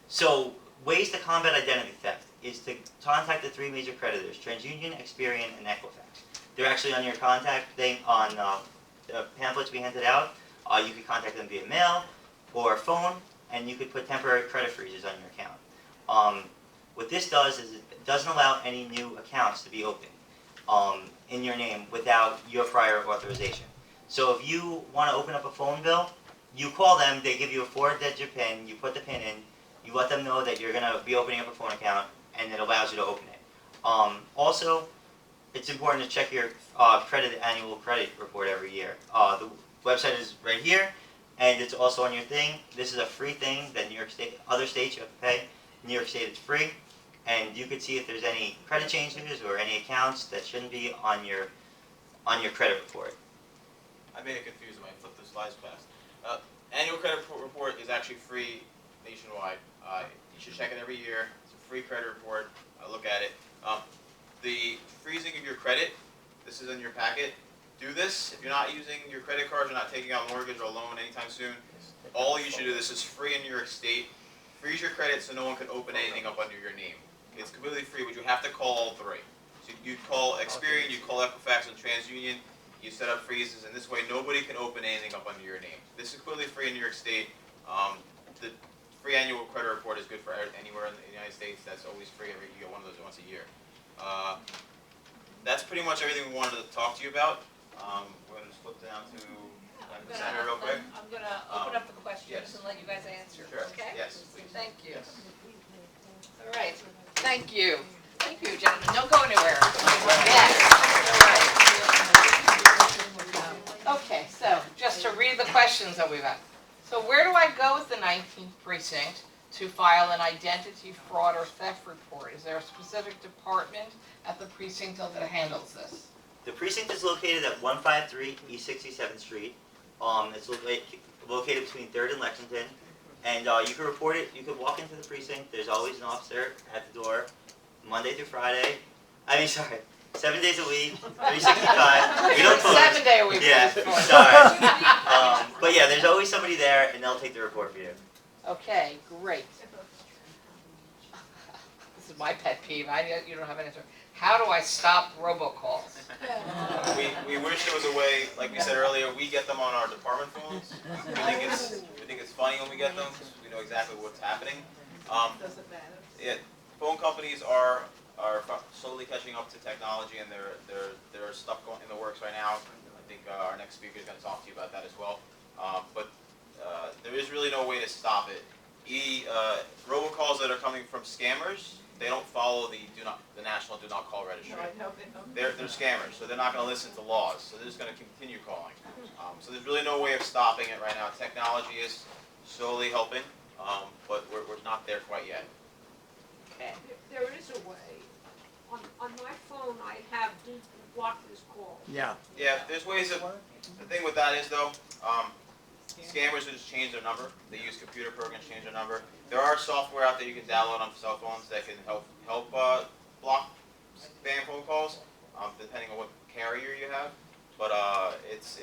S3: So ways to combat identity theft is to contact the 3 major creditors: TransUnion, Experian, and Equifax. They're actually on your contact thing on the pamphlets we handed out. You could contact them via mail or phone, and you could put temporary credit freezes on your account. What this does is it doesn't allow any new accounts to be opened in your name without your prior authorization. So if you want to open up a phone bill, you call them, they give you a 4-digit PIN, you put the PIN in, you let them know that you're going to be opening up a phone account, and it allows you to open it. Also, it's important to check your annual credit report every year. The website is right here, and it's also on your thing. This is a free thing that other states you have to pay. In New York State it's free, and you could see if there's any credit changes or any accounts that shouldn't be on your credit report.
S2: I may get confused when I flip the slides past. Annual credit report is actually free nationwide. You should check it every year. It's a free credit report. Look at it. The freezing of your credit, this is in your packet. Do this if you're not using your credit card, you're not taking out a mortgage or a loan anytime soon. all you should do, this is free in New York State, freeze your credit so no one can open anything up under your name. It's completely free, but you have to call all three. So you call Experian, you call Equifax and TransUnion, you set up freezes, and this way nobody can open anything up under your name. This is completely free in New York State. The free annual credit report is good for anywhere in the United States. That's always free. You get one of those once a year. That's pretty much everything we wanted to talk to you about. We're going to just flip down to the center real quick.
S1: I'm gonna open up the questions
S2: yes.
S1: and let you guys answer,
S2: Sure.
S1: okay?
S2: Yes, please.
S1: Thank you.
S2: Yes.
S1: All right, thank you. Thank you, gentlemen, don't go anywhere. Yes, all right. Okay, so, just to read the questions that we've had. So where do I go with the 19th precinct to file an identity fraud or theft report? Is there a specific department at the precinct that handles this?
S3: The precinct is located at 153 East 67th Street. It's located between 3rd and Lexington. And you can report it, you can walk into the precinct, there's always an officer at the door, Monday through Friday. 7 days a week, 365. We don't close.
S1: 7 day a week.
S3: Yeah, sorry. But yeah, there's always somebody there and they'll take the report for you.
S1: Okay, great. This is my pet peeve, you don't have an answer. How do I stop robocalls?
S2: We wish there was a way, like we said earlier, we get them on our department phones. We think it's funny when we get them because we know exactly what's happening.
S1: Doesn't matter.
S2: Yeah, phone companies are slowly catching up to technology, and there's stuff going in the works right now. I think our next speaker is going to talk to you about that as well. But there is really no way to stop it. Robocalls that are coming from scammers, they don't follow the national do not call registry. They're scammers, so they're not going to listen to laws. So they're just going to continue calling. So there's really no way of stopping it right now. Technology is slowly helping, but we're not there quite yet.
S1: Okay.
S6: There is a way. On my phone, I have block this call.
S2: Yeah, there's ways of. The thing with that is though, scammers will just change their number. They use computer programs to change their number. There are software out there you can download on cell phones that can help block spam phone calls, depending on what carrier you have. But it's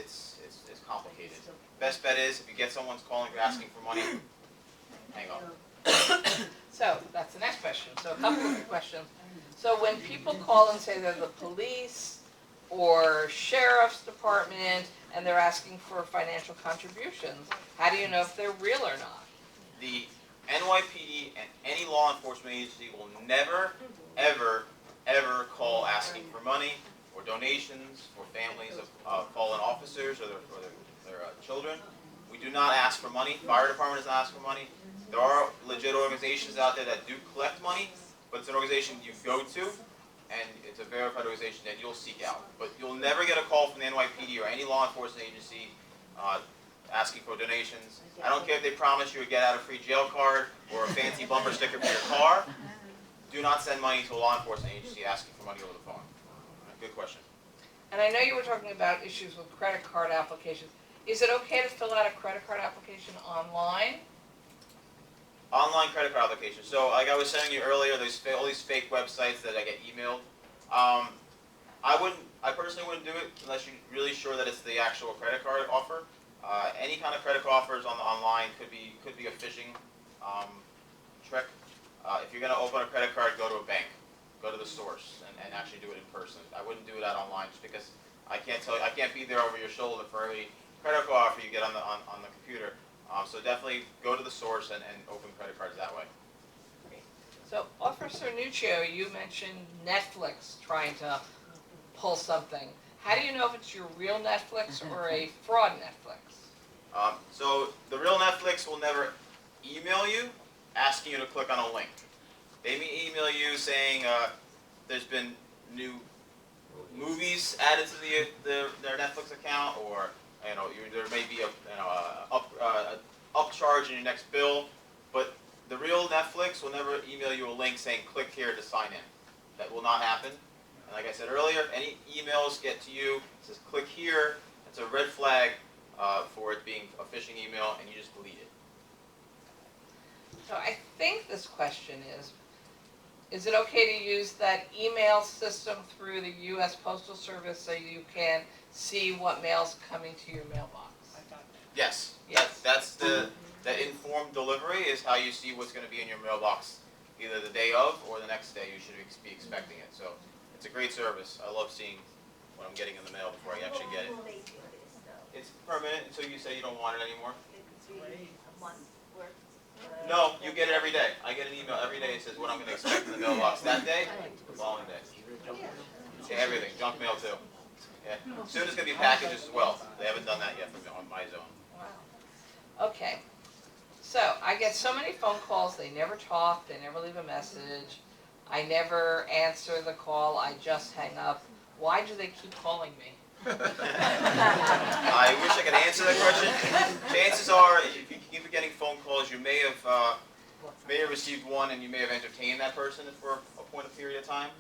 S2: complicated. Best bet is if you get someone's calling asking for money, hang up.
S1: So that's the next question. So a couple of questions. So when people call and say they're the police or sheriff's department and they're asking for financial contributions, how do you know if they're real or not?
S2: The NYPD and any law enforcement agency will never, ever, ever call asking for money or donations for families of fallen officers or their children. We do not ask for money. Fire department does not ask for money. There are legit organizations out there that do collect money, but it's an organization you go to, and it's a verified organization that you'll seek out. But you'll never get a call from the NYPD or any law enforcement agency asking for donations. I don't care if they promise you a get out of free jail card or a fancy bumper sticker for your car. Do not send money to a law enforcement agency asking for money over the phone. Good question.
S1: And I know you were talking about issues with credit card applications. Is it okay to fill out a credit card application online?
S2: Online credit card application. So, like I was saying to you earlier, there's all these fake websites that I get emailed. I personally wouldn't do it unless you're really sure that it's the actual credit card offer. Any kind of credit card offers online could be a phishing trick. If you're going to open a credit card, go to a bank, go to the source, and actually do it in person. I wouldn't do that online just because I can't be there over your shoulder for every credit card offer you get on the computer. So definitely go to the source and open credit cards that way.
S1: So Officer Nuccio, you mentioned Netflix trying to pull something. How do you know if it's your real Netflix or a fraud Netflix?
S2: So the real Netflix will never email you asking you to click on a link. They may email you saying there's been new movies added to their Netflix account, or there may be a upcharge in your next bill, but the real Netflix will never email you a link saying click here to sign in. That will not happen. And like I said earlier, if any emails get to you, it says click here, it's a red flag for it being a phishing email, and you just delete it.
S1: So I think this question is it okay to use that email system through the U.S. Postal Service so you can see what mail's coming to your mailbox?
S2: Yes.
S1: Yes.
S2: That's the That informed delivery is how you see what's going to be in your mailbox either the day of or the next day. You should be expecting it. So it's a great service. I love seeing what I'm getting in the mail before I actually get it.
S7: Will they do this though?
S2: It's permanent until you say you don't want it anymore.
S7: It could be a month worth.
S2: No, you get it every day. I get an email every day that says what I'm going to expect in the mailbox that day, the following day. Yeah, everything, junk mail too. Yeah. Soon it's going to be packages as well. They haven't done that yet for me on my zone.
S1: Wow. Okay. So I get so many phone calls. They never talk. They never leave a message. I never answer the call. I just hang up. Why do they keep calling me?
S2: I wish I could answer that question. Chances are, if you keep getting phone calls, you may have received one, and you may have entertained that person for a point of period of time.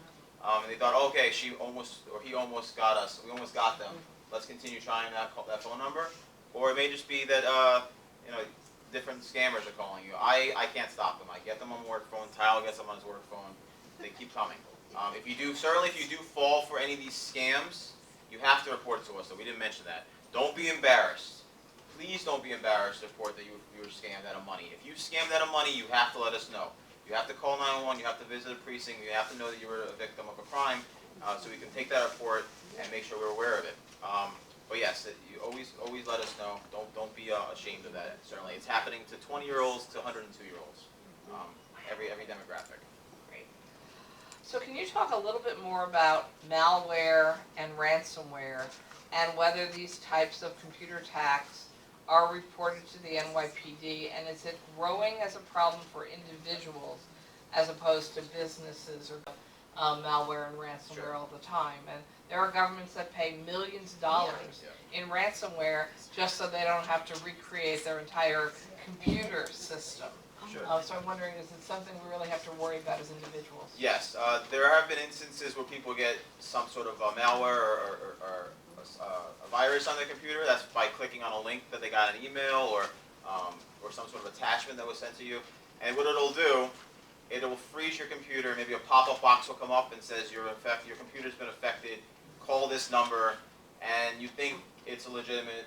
S2: And they thought, okay, he almost got us. We almost got them. Let's continue trying that phone number. Or it may just be that different scammers are calling you. I can't stop them. I get them on work phone. Tyle gets them on his work phone. They keep coming. If you do fall for any of these scams, you have to report it to us. So we didn't mention that. Don't be embarrassed. Please don't be embarrassed to report that you were scammed out of money. If you scammed out of money, you have to let us know. You have to call 911. You have to visit a precinct. You have to know that you were a victim of a crime, so we can take that report and make sure we're aware of it. But yes, you always let us know. Don't be ashamed of that. Certainly, it's happening to 20-year-olds to 102-year-olds. Every demographic.
S1: Great. So can you talk a little bit more about malware and ransomware, and whether these types of computer attacks are reported to the NYPD, and is it growing as a problem for individuals as opposed to businesses or malware and ransomware all the time? And there are governments that pay millions of dollars in ransomware just so they don't have to recreate their entire computer system.
S2: Sure.
S1: So I'm wondering, is it something we really have to worry about as individuals?
S2: Yes, there have been instances where people get some sort of malware or a virus on their computer. That's by clicking on a link that they got in an email or some sort of attachment that was sent to you. And what it'll do, it will freeze your computer. Maybe a pop-up box will come up and says your computer's been affected. Call this number, and you think it's a legitimate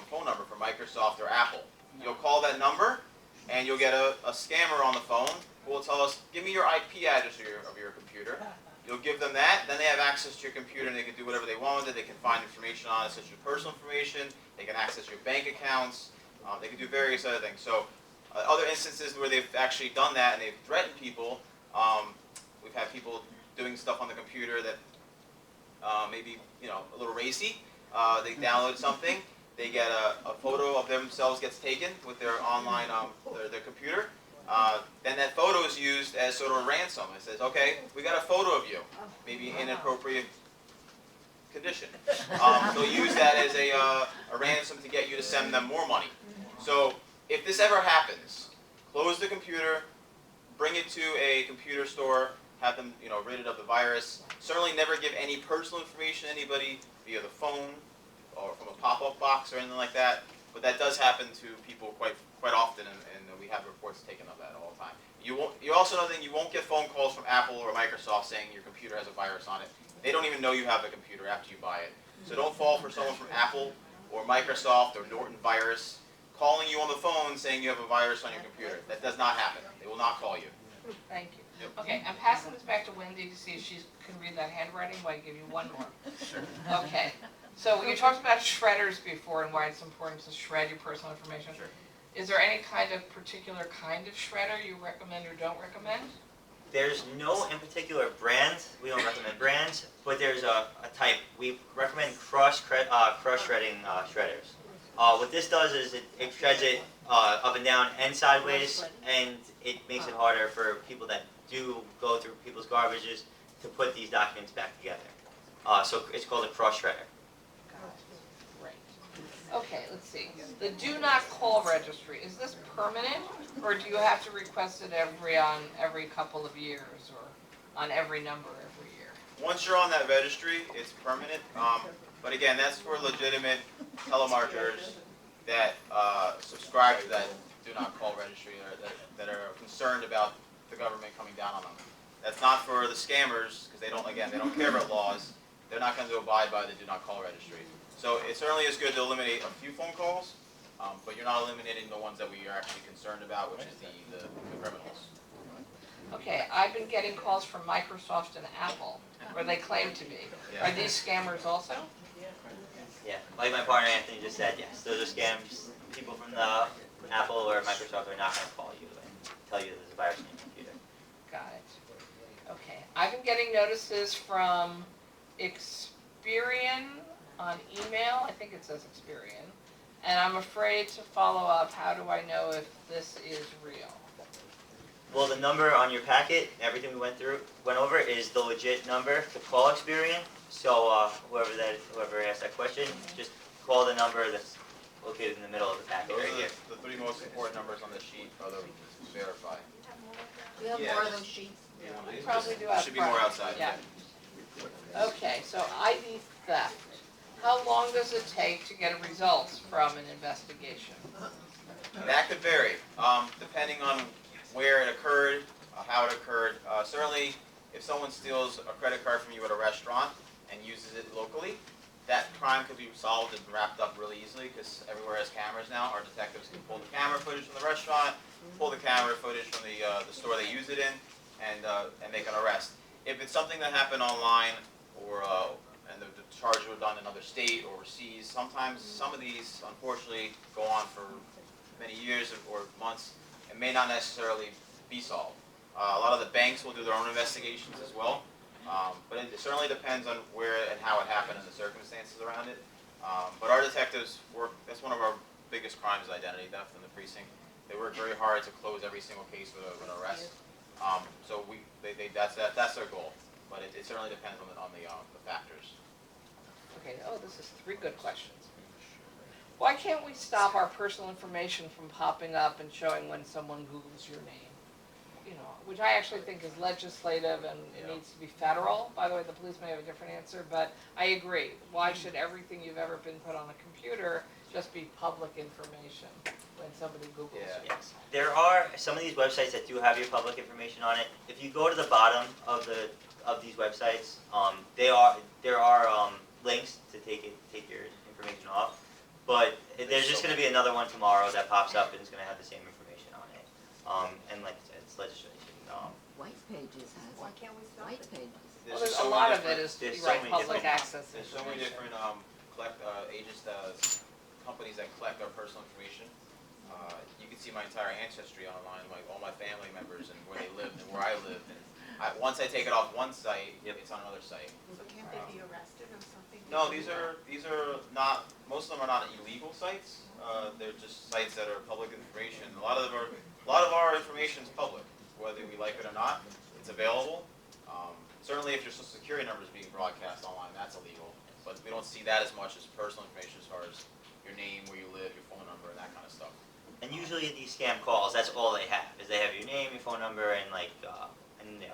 S2: phone number for Microsoft or Apple. You'll call that number, and you'll get a scammer on the phone who will tell us, give me your IP address of your computer. You'll give them that, then they have access to your computer and they can do whatever they want with it. They can find information on it, such as personal information. They can access your bank accounts. They can do various other things. So other instances where they've actually done that and they've threatened people, we've had people doing stuff on the computer that maybe a little racy. They download something. They get a photo of themselves gets taken with their online their computer. Then that photo is used as sort of a ransom. It says, okay, we got a photo of you, maybe in inappropriate condition. They'll use that as a ransom to get you to send them more money. So if this ever happens, close the computer, bring it to a computer store, have them rid it of the virus. Certainly never give any personal information to anybody via the phone or from a pop-up box or anything like that. But that does happen to people quite often, and we have reports taken of that all the time. You also know that you won't get phone calls from Apple or Microsoft saying your computer has a virus on it. They don't even know you have a computer after you buy it. So don't fall for someone from Apple or Microsoft or Norton Virus calling you on the phone saying you have a virus on your computer. That does not happen. They will not call you.
S1: Thank you.
S2: Yep.
S1: Okay, I'm passing this back to Wendy to see if she can read that handwriting while I give you one more. Okay. So you talked about shredders before and why it's important to shred your personal information.
S2: Sure.
S1: Is there any kind of particular kind of shredder you recommend or don't recommend?
S3: There's no in particular brand. We don't recommend brands, but there's a type. We recommend cross-shredding shredders. What this does is it shreds it up and down and sideways, and it makes it harder for people that do go through people's garbages to put these documents back together. So it's called a cross-shredder.
S1: Great. Okay, let's see. The do not call registry, is this permanent, or do you have to request it every couple of years, or on every number every year?
S2: Once you're on that registry, it's permanent. But again, that's for legitimate telemarketers that subscribe to that do not call registry, or that are concerned about the government coming down on them. That's not for the scammers, because they don't care about laws. They're not going to abide by the do not call registry. So it certainly is good to eliminate a few phone calls, But you're not eliminating the ones that we are actually concerned about, which is the criminals.
S1: Okay, I've been getting calls from Microsoft and Apple, or they claim to be.
S2: Yeah.
S1: Are these scammers also?
S3: Yeah, like my partner Anthony just said, yes, those are scams. People from the Apple or Microsoft are not going to call you and tell you there's a virus in your computer.
S1: Got it. Okay, I've been getting notices from Experian on email, I think it says Experian, and I'm afraid to follow up. How do I know if this is real?
S3: Well, the number on your packet, everything we went over, is the legit number to call Experian. So whoever asked that question, just call the number that's located in the middle of the packet
S2: Those
S3: right
S2: are
S3: here.
S2: the three most important numbers on the sheet are the verify.
S7: We have
S2: Yeah.
S7: more of those sheets.
S1: We probably do have
S2: Should be more
S1: problems.
S2: outside.
S1: Yeah. Okay, so ID theft. How long does it take to get results from an investigation?
S2: That could vary, depending on where it occurred, how it occurred. Certainly, if someone steals a credit card from you at a restaurant and uses it locally, that crime could be solved and wrapped up really easily because everywhere has cameras now. Our detectives can pull the camera footage from the restaurant, pull the camera footage from the store they use it in, and make an arrest. If it's something that happened online or and the charges were done in another state or overseas, sometimes some of these unfortunately go on for many years or months and may not necessarily be solved. A lot of the banks will do their own investigations as well, but it certainly depends on where and how it happened and the circumstances around it. But our detectives work, that's one of our biggest crimes, is identity theft in the precinct. They work very hard to close every single case with an arrest. So that's their goal, but it certainly depends on the factors.
S1: Okay, this is 3 good questions. Why can't we stop our personal information from popping up and showing when someone Googles your name? You know, which I actually think is legislative and it
S2: Yeah.
S1: needs to be federal. By the way, the police may have a different answer, but I agree. Why should everything you've ever been put on a computer just be public information when somebody Googles
S2: Yeah.
S1: you?
S3: Yes, there are some of these websites that do have your public information on it. If you go to the bottom of these websites, there are links to take your information off. But there's just going to be another one tomorrow that pops up and it's going to have the same information on it. And like I said, it's legislation.
S7: White Pages has
S6: Why
S7: it.
S6: can't we stop
S7: White
S6: it?
S7: Pages.
S1: Well,
S2: There's
S1: there's
S2: so
S1: a
S2: many
S1: lot of it
S2: different-
S1: is,
S3: there's
S1: you're
S3: so
S1: right,
S3: many
S1: public
S3: different-
S1: access
S2: There's so many
S1: information.
S2: different agents, companies that collect our personal information. You can see my entire ancestry online, like all my family members and where they lived and where I lived. And once I take it off one site, it's on another site.
S6: So can't they be arrested or something?
S2: No, these are not. Most of them are not illegal sites. They're just sites that are public information. A lot of our information is public, whether we like it or not. It's available. Certainly, if your social security number is being broadcast online, that's illegal. But we don't see that as much as personal information, as far as your name, where you live, your phone number, and that kind of stuff.
S3: And usually these scam calls, that's all they have, is they have your name, your phone number, and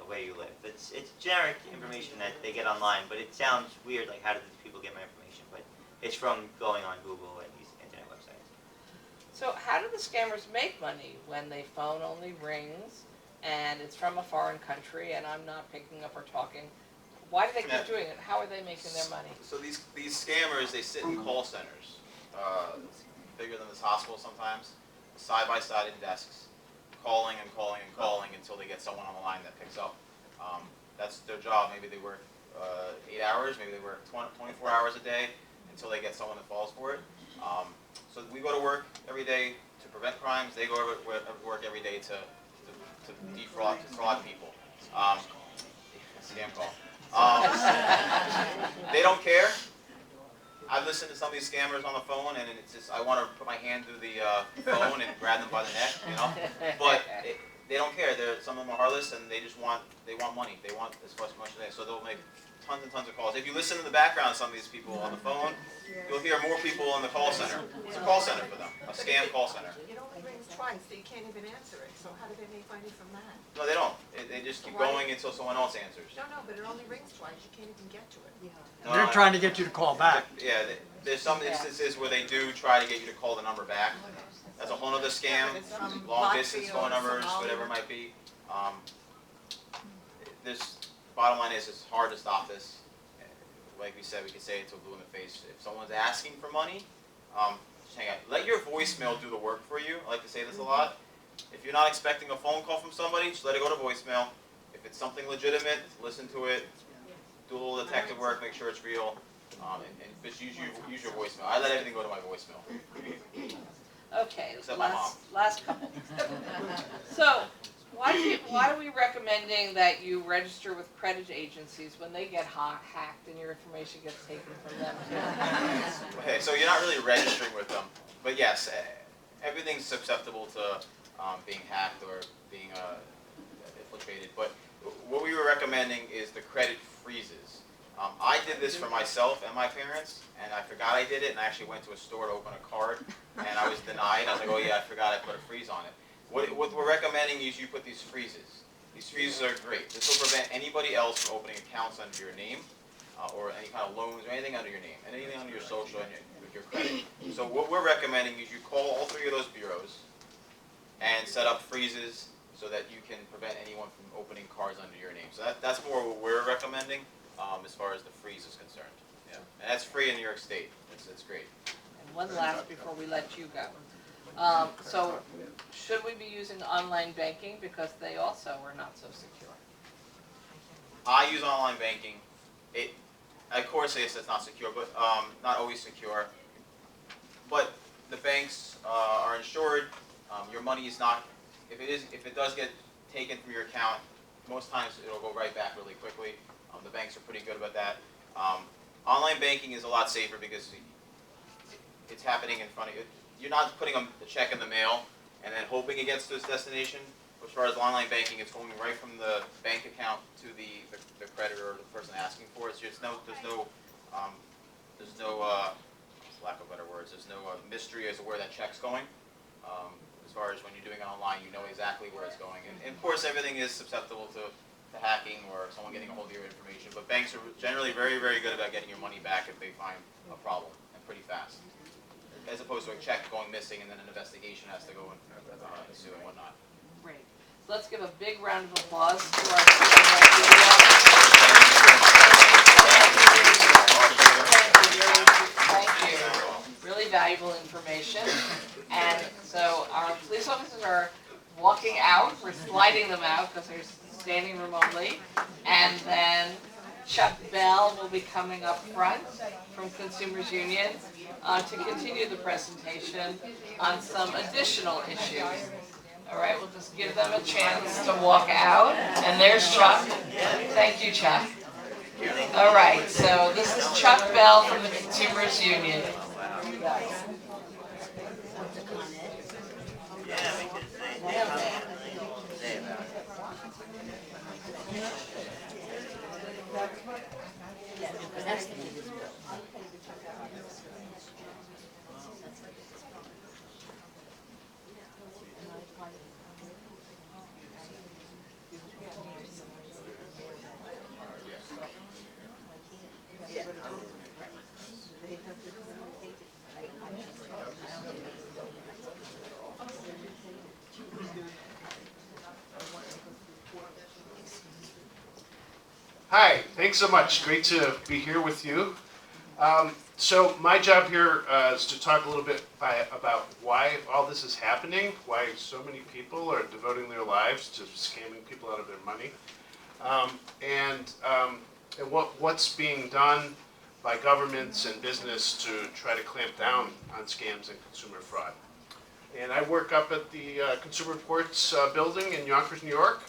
S3: where you live. It's generic information that they get online, but it sounds weird, like how do these people get my information? But it's from going on Google and these internet websites.
S1: So how do the scammers make money when their phone only rings and it's from a foreign country and I'm not picking up or talking? Why do they keep doing it? How are they making their money?
S2: So these scammers, they sit in call centers, bigger than this hospital sometimes, side by side in desks, calling and calling and calling until they get someone on the line that picks up. That's their job. Maybe they work 8 hours, maybe they work 24 hours a day until they get someone that falls for it. So we go to work every day to prevent crimes. They go to work every day to fraud people. Scam call. They don't care. I've listened to some of these scammers on the phone, and it's just I want to put my hand through the phone and grab them by the neck, you know. But they don't care. Some of them are heartless, and they want money. They want as much as they. So they'll make tons and tons of calls. If you listen to the background of some of these people on the phone, you'll hear more people in the call center. It's a call center for them, a scam call center.
S6: It only rings twice, so you can't even answer it, so how do they make money from that?
S2: No, they don't. They just keep going until someone else answers.
S6: No, but it only rings twice, you can't even get to it.
S2: No,
S8: They're trying to get you to call back.
S2: Yeah, there's some instances where they do try to get you to call the number back. That's a whole other scam.
S6: But it's from
S2: Long distance phone
S6: Latvia or
S2: numbers,
S6: Somalia.
S2: whatever it might be. Bottom line is, it's hard to stop this. Like we said, we can say it till blue in the face. If someone's asking for money, just hang out. Let your voicemail do the work for you. I like to say this a lot. If you're not expecting a phone call from somebody, just let it go to voicemail. If it's something legitimate, listen to it. Do a little detective work, make sure it's real, and just use your voicemail. I let everything go to my voicemail.
S1: Okay,
S2: Except my mom.
S1: last couple. So, why are we recommending that you register with credit agencies when they get hacked and your information gets taken from them too?
S2: Okay, so you're not really registering with them, but yes, everything's susceptible to being hacked or being infiltrated. But what we were recommending is the credit freezes. I did this for myself and my parents, and I forgot I did it, and I actually went to a store to open a card, and I was denied. I was like, oh yeah, I forgot I put a freeze on it. What we're recommending is you put these freezes. These freezes are great. This will prevent anybody else from opening accounts under your name, or any kind of loans or anything under your name, and anything under your social and with your credit. So what we're recommending is you call all three of those bureaus and set up freezes so that you can prevent anyone from opening cards under your name. So that's more what we're recommending as far as the freeze is concerned. Yeah, and that's free in New York State. It's great.
S1: And one last before we let you go. So, should we be using online banking because they also are not so secure?
S2: I use online banking. Of course, it's not secure, but not always secure. But the banks are insured. Your money is not. If it does get taken from your account, most times it'll go right back really quickly. The banks are pretty good about that. Online banking is a lot safer because it's happening in front of you. You're not putting the check in the mail and then hoping it gets to its destination. As far as online banking, it's going right from the bank account to the creditor or the person asking for it. So there's no lack of better words. There's no mystery as to where that check's going. As far as when you're doing it online, you know exactly where it's going. And of course, everything is susceptible to hacking or someone getting a hold of your information. But banks are generally very, very good about getting your money back if they find a problem, and pretty fast. As opposed to a check going missing and then an investigation has to go and ensue and whatnot.
S1: Great. So let's give a big round of applause to our Thank you. Really valuable information. And so our police officers are walking out. We're sliding them out because they're standing room only. And then Chuck Bell will be coming up front from Consumers Union to continue the presentation on some additional issues. All right, we'll just give them a chance to walk out. And there's Chuck. Thank you, Chuck. All right, so this is Chuck Bell from the Consumers Union.
S8: Hi, thanks so much. Great to be here with you. So my job here is to talk a little bit about why all this is happening, why so many people are devoting their lives to scamming people out of their money, and what's being done by governments and business to try to clamp down on scams and consumer fraud. And I work up at the Consumer Reports building in Yonkers, New York.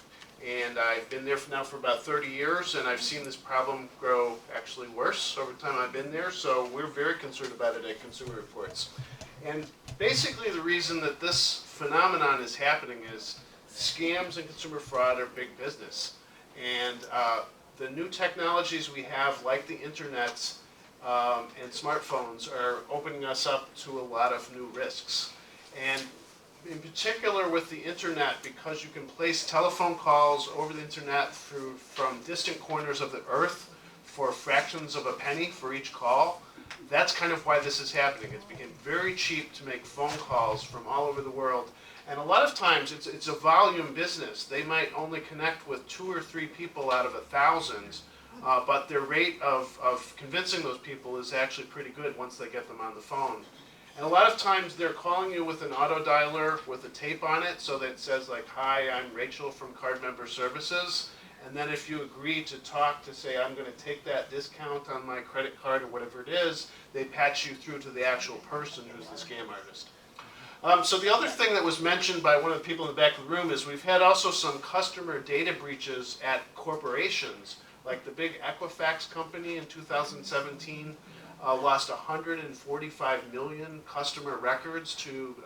S8: And I've been there now for about 30 years, and I've seen this problem grow actually worse over the time I've been there, so we're very concerned about it at Consumer Reports. And basically the reason that this phenomenon is happening is scams and consumer fraud are big business. And the new technologies we have, like the internet and smartphones, are opening us up to a lot of new risks. And in particular with the internet, because you can place telephone calls over the internet from distant corners of the earth for fractions of a penny for each call, that's kind of why this is happening. It's become very cheap to make phone calls from all over the world. And a lot of times it's a volume business. They might only connect with 2 or 3 people out of 1,000, but their rate of convincing those people is actually pretty good once they get them on the phone. And a lot of times they're calling you with an auto dialer with a tape on it, so that it says like, "Hi, I'm Rachel from Card Member Services." And then if you agree to talk to say, "I'm going to take that discount on my credit card," or whatever it is, they patch you through to the actual person who's the scam artist. So the other thing that was mentioned by one of the people in the back of the room is we've had also some customer data breaches at corporations, like the big Equifax company in 2017 lost 145 million customer records to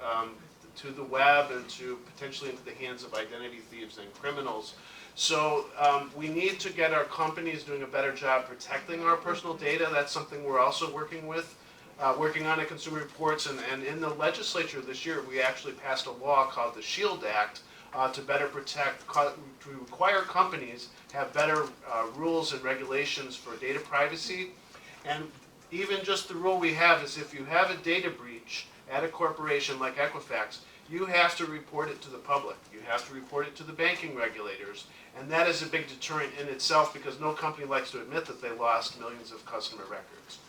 S8: the web and to potentially into the hands of identity thieves and criminals. So we need to get our companies doing a better job protecting our personal data. That's something we're also working on at Consumer Reports, and in the legislature this year we actually passed a law called the SHIELD Act to better protect, to require companies have better rules and regulations for data privacy. And even just the rule we have is if you have a data breach at a corporation like Equifax, you have to report it to the public. You have to report it to the banking regulators. And that is a big deterrent in itself because no company likes to admit that they lost millions of customer records.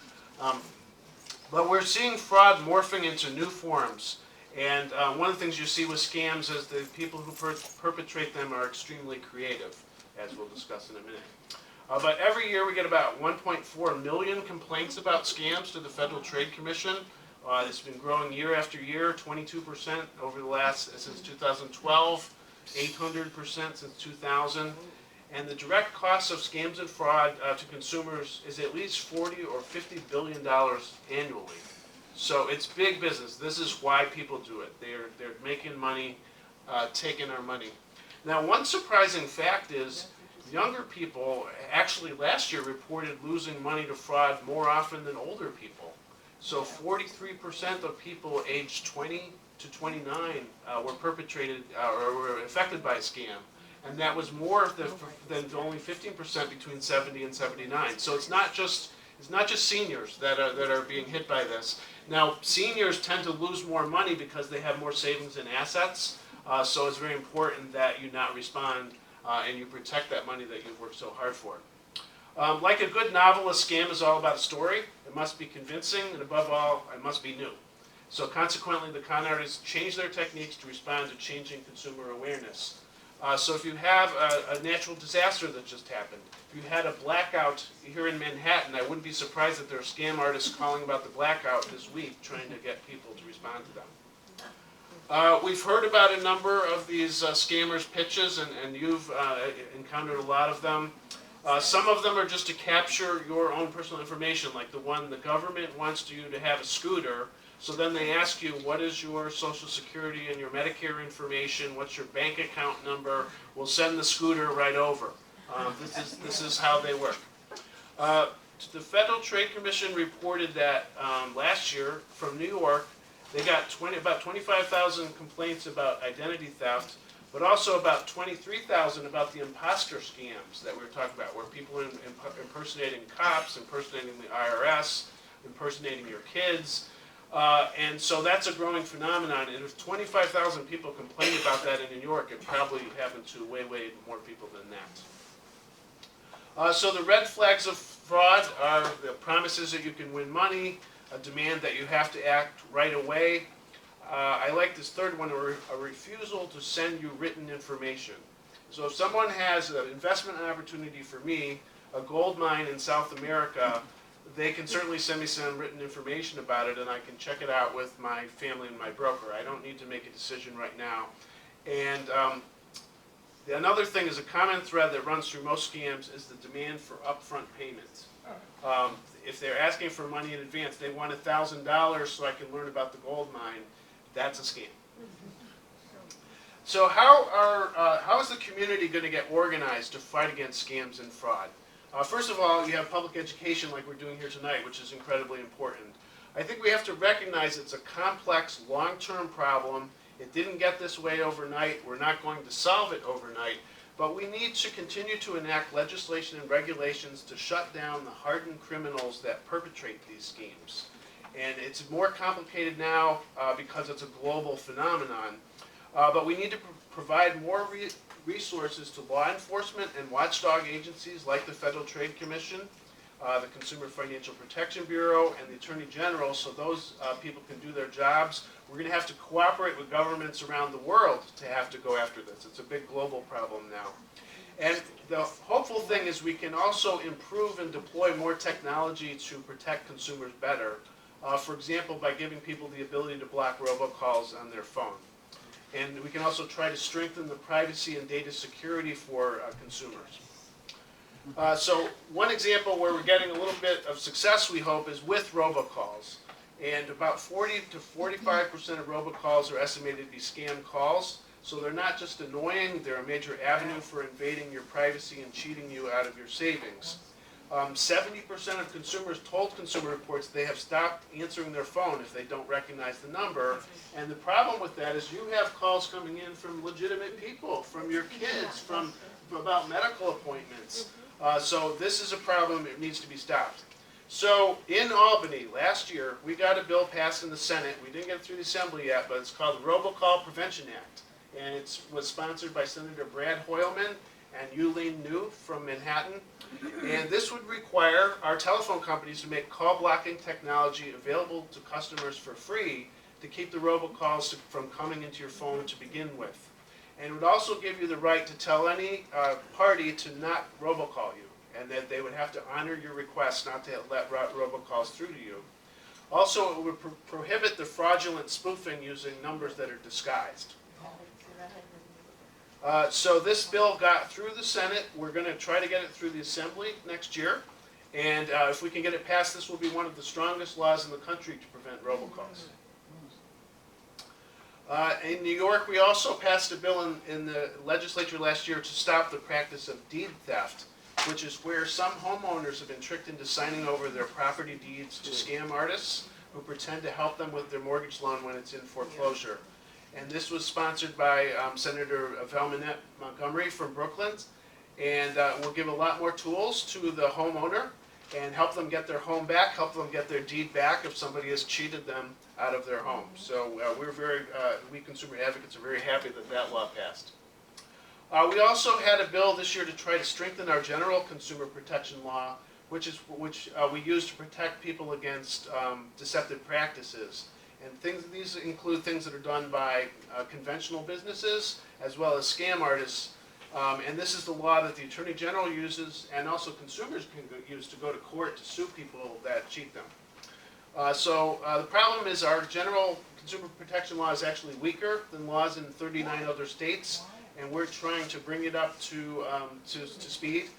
S8: But we're seeing fraud morphing into new forms. And one of the things you see with scams is the people who perpetrate them are extremely creative, as we'll discuss in a minute. But every year we get about 1.4 million complaints about scams to the Federal Trade Commission. It's been growing year after year, 22% over the last, since 2012, 800% since 2000. And the direct costs of scams and fraud to consumers is at least 40 or $50 billion annually. So it's big business. This is why people do it. They're making money, taking our money. Now, one surprising fact is younger people actually last year reported losing money to fraud more often than older people. So 43% of people aged 20 to 29 were perpetrated or were affected by a scam. And that was more than only 15% between 70 and 79. So it's not just seniors that are being hit by this. Now, seniors tend to lose more money because they have more savings and assets. So it's very important that you not respond and you protect that money that you've worked so hard for. Like a good novel, a scam is all about a story. It must be convincing, and above all, it must be new. So consequently, the con artists change their techniques to respond to changing consumer awareness. So if you have a natural disaster that just happened, if you had a blackout here in Manhattan, I wouldn't be surprised that there are scam artists calling about the blackout this week, trying to get people to respond to them. We've heard about a number of these scammers' pitches, and you've encountered a lot of them. Some of them are just to capture your own personal information, like the one the government wants you to have a scooter. So then they ask you, what is your Social Security and your Medicare information? What's your bank account number? We'll send the scooter right over. This is how they work. The Federal Trade Commission reported that last year from New York, they got about 25,000 complaints about identity theft, but also about 23,000 about the imposter scams that we were talking about, where people are impersonating cops, impersonating the IRS, impersonating your kids. And so that's a growing phenomenon. And if 25,000 people complain about that in New York, it probably happened to way more people than that. So the red flags of fraud are the promises that you can win money, a demand that you have to act right away. I like this third one, a refusal to send you written information. So if someone has an investment opportunity for me, a gold mine in South America, they can certainly send me some written information about it, and I can check it out with my family and my broker. I don't need to make a decision right now. And another thing is a common thread that runs through most scams is the demand for upfront payments. If they're asking for money in advance, they want $1,000 so I can learn about the gold mine. That's a scam. So how is the community going to get organized to fight against scams and fraud? First of all, you have public education like we're doing here tonight, which is incredibly important. I think we have to recognize it's a complex, long-term problem. It didn't get this way overnight. We're not going to solve it overnight. But we need to continue to enact legislation and regulations to shut down the hardened criminals that perpetrate these schemes. And it's more complicated now because it's a global phenomenon. But we need to provide more resources to law enforcement and watchdog agencies like the Federal Trade Commission. the Consumer Financial Protection Bureau, and the Attorney General, so those people can do their jobs. We're going to have to cooperate with governments around the world to have to go after this. It's a big global problem now. And the hopeful thing is we can also improve and deploy more technology to protect consumers better. For example, by giving people the ability to block robocalls on their phone. And we can also try to strengthen the privacy and data security for consumers. So one example where we're getting a little bit of success, we hope, is with robocalls. And about 40 to 45% of robocalls are estimated to be scam calls. So they're not just annoying, they're a major avenue for invading your privacy and cheating you out of your savings. 70% of consumers told Consumer Reports they have stopped answering their phone if they don't recognize the number. And the problem with that is you have calls coming in from legitimate people, from your kids, from about medical appointments. So this is a problem, it needs to be stopped. So in Albany last year, we got a bill passed in the Senate. We didn't get it through the Assembly yet, but it's called the Robocall Prevention Act. And it was sponsored by Senator Brad Hoylman and Yuleen New from Manhattan. And this would require our telephone companies to make call blocking technology available to customers for free to keep the robocalls from coming into your phone to begin with. And it would also give you the right to tell any party to not robocall you, and that they would have to honor your request not to let robocalls through to you. Also, it would prohibit the fraudulent spoofing using numbers that are disguised. So this bill got through the Senate. We're going to try to get it through the Assembly next year. And if we can get it passed, this will be one of the strongest laws in the country to prevent robocalls. In New York, we also passed a bill in the legislature last year to stop the practice of deed theft, which is where some homeowners have been tricked into signing over their property deeds to scam artists who pretend to help them with their mortgage loan when it's in foreclosure. And this was sponsored by Senator Velmanette Montgomery from Brooklyn. And we'll give a lot more tools to the homeowner and help them get their home back, help them get their deed back if somebody has cheated them out of their home. So we consumer advocates are very happy that that law passed. We also had a bill this year to try to strengthen our general consumer protection law, which we use to protect people against deceptive practices. And these include things that are done by conventional businesses as well as scam artists. And this is the law that the Attorney General uses and also consumers can use to go to court to sue people that cheat them. The problem is our general consumer protection law is actually weaker than laws in 39 other states, and we're trying to bring it up to speed.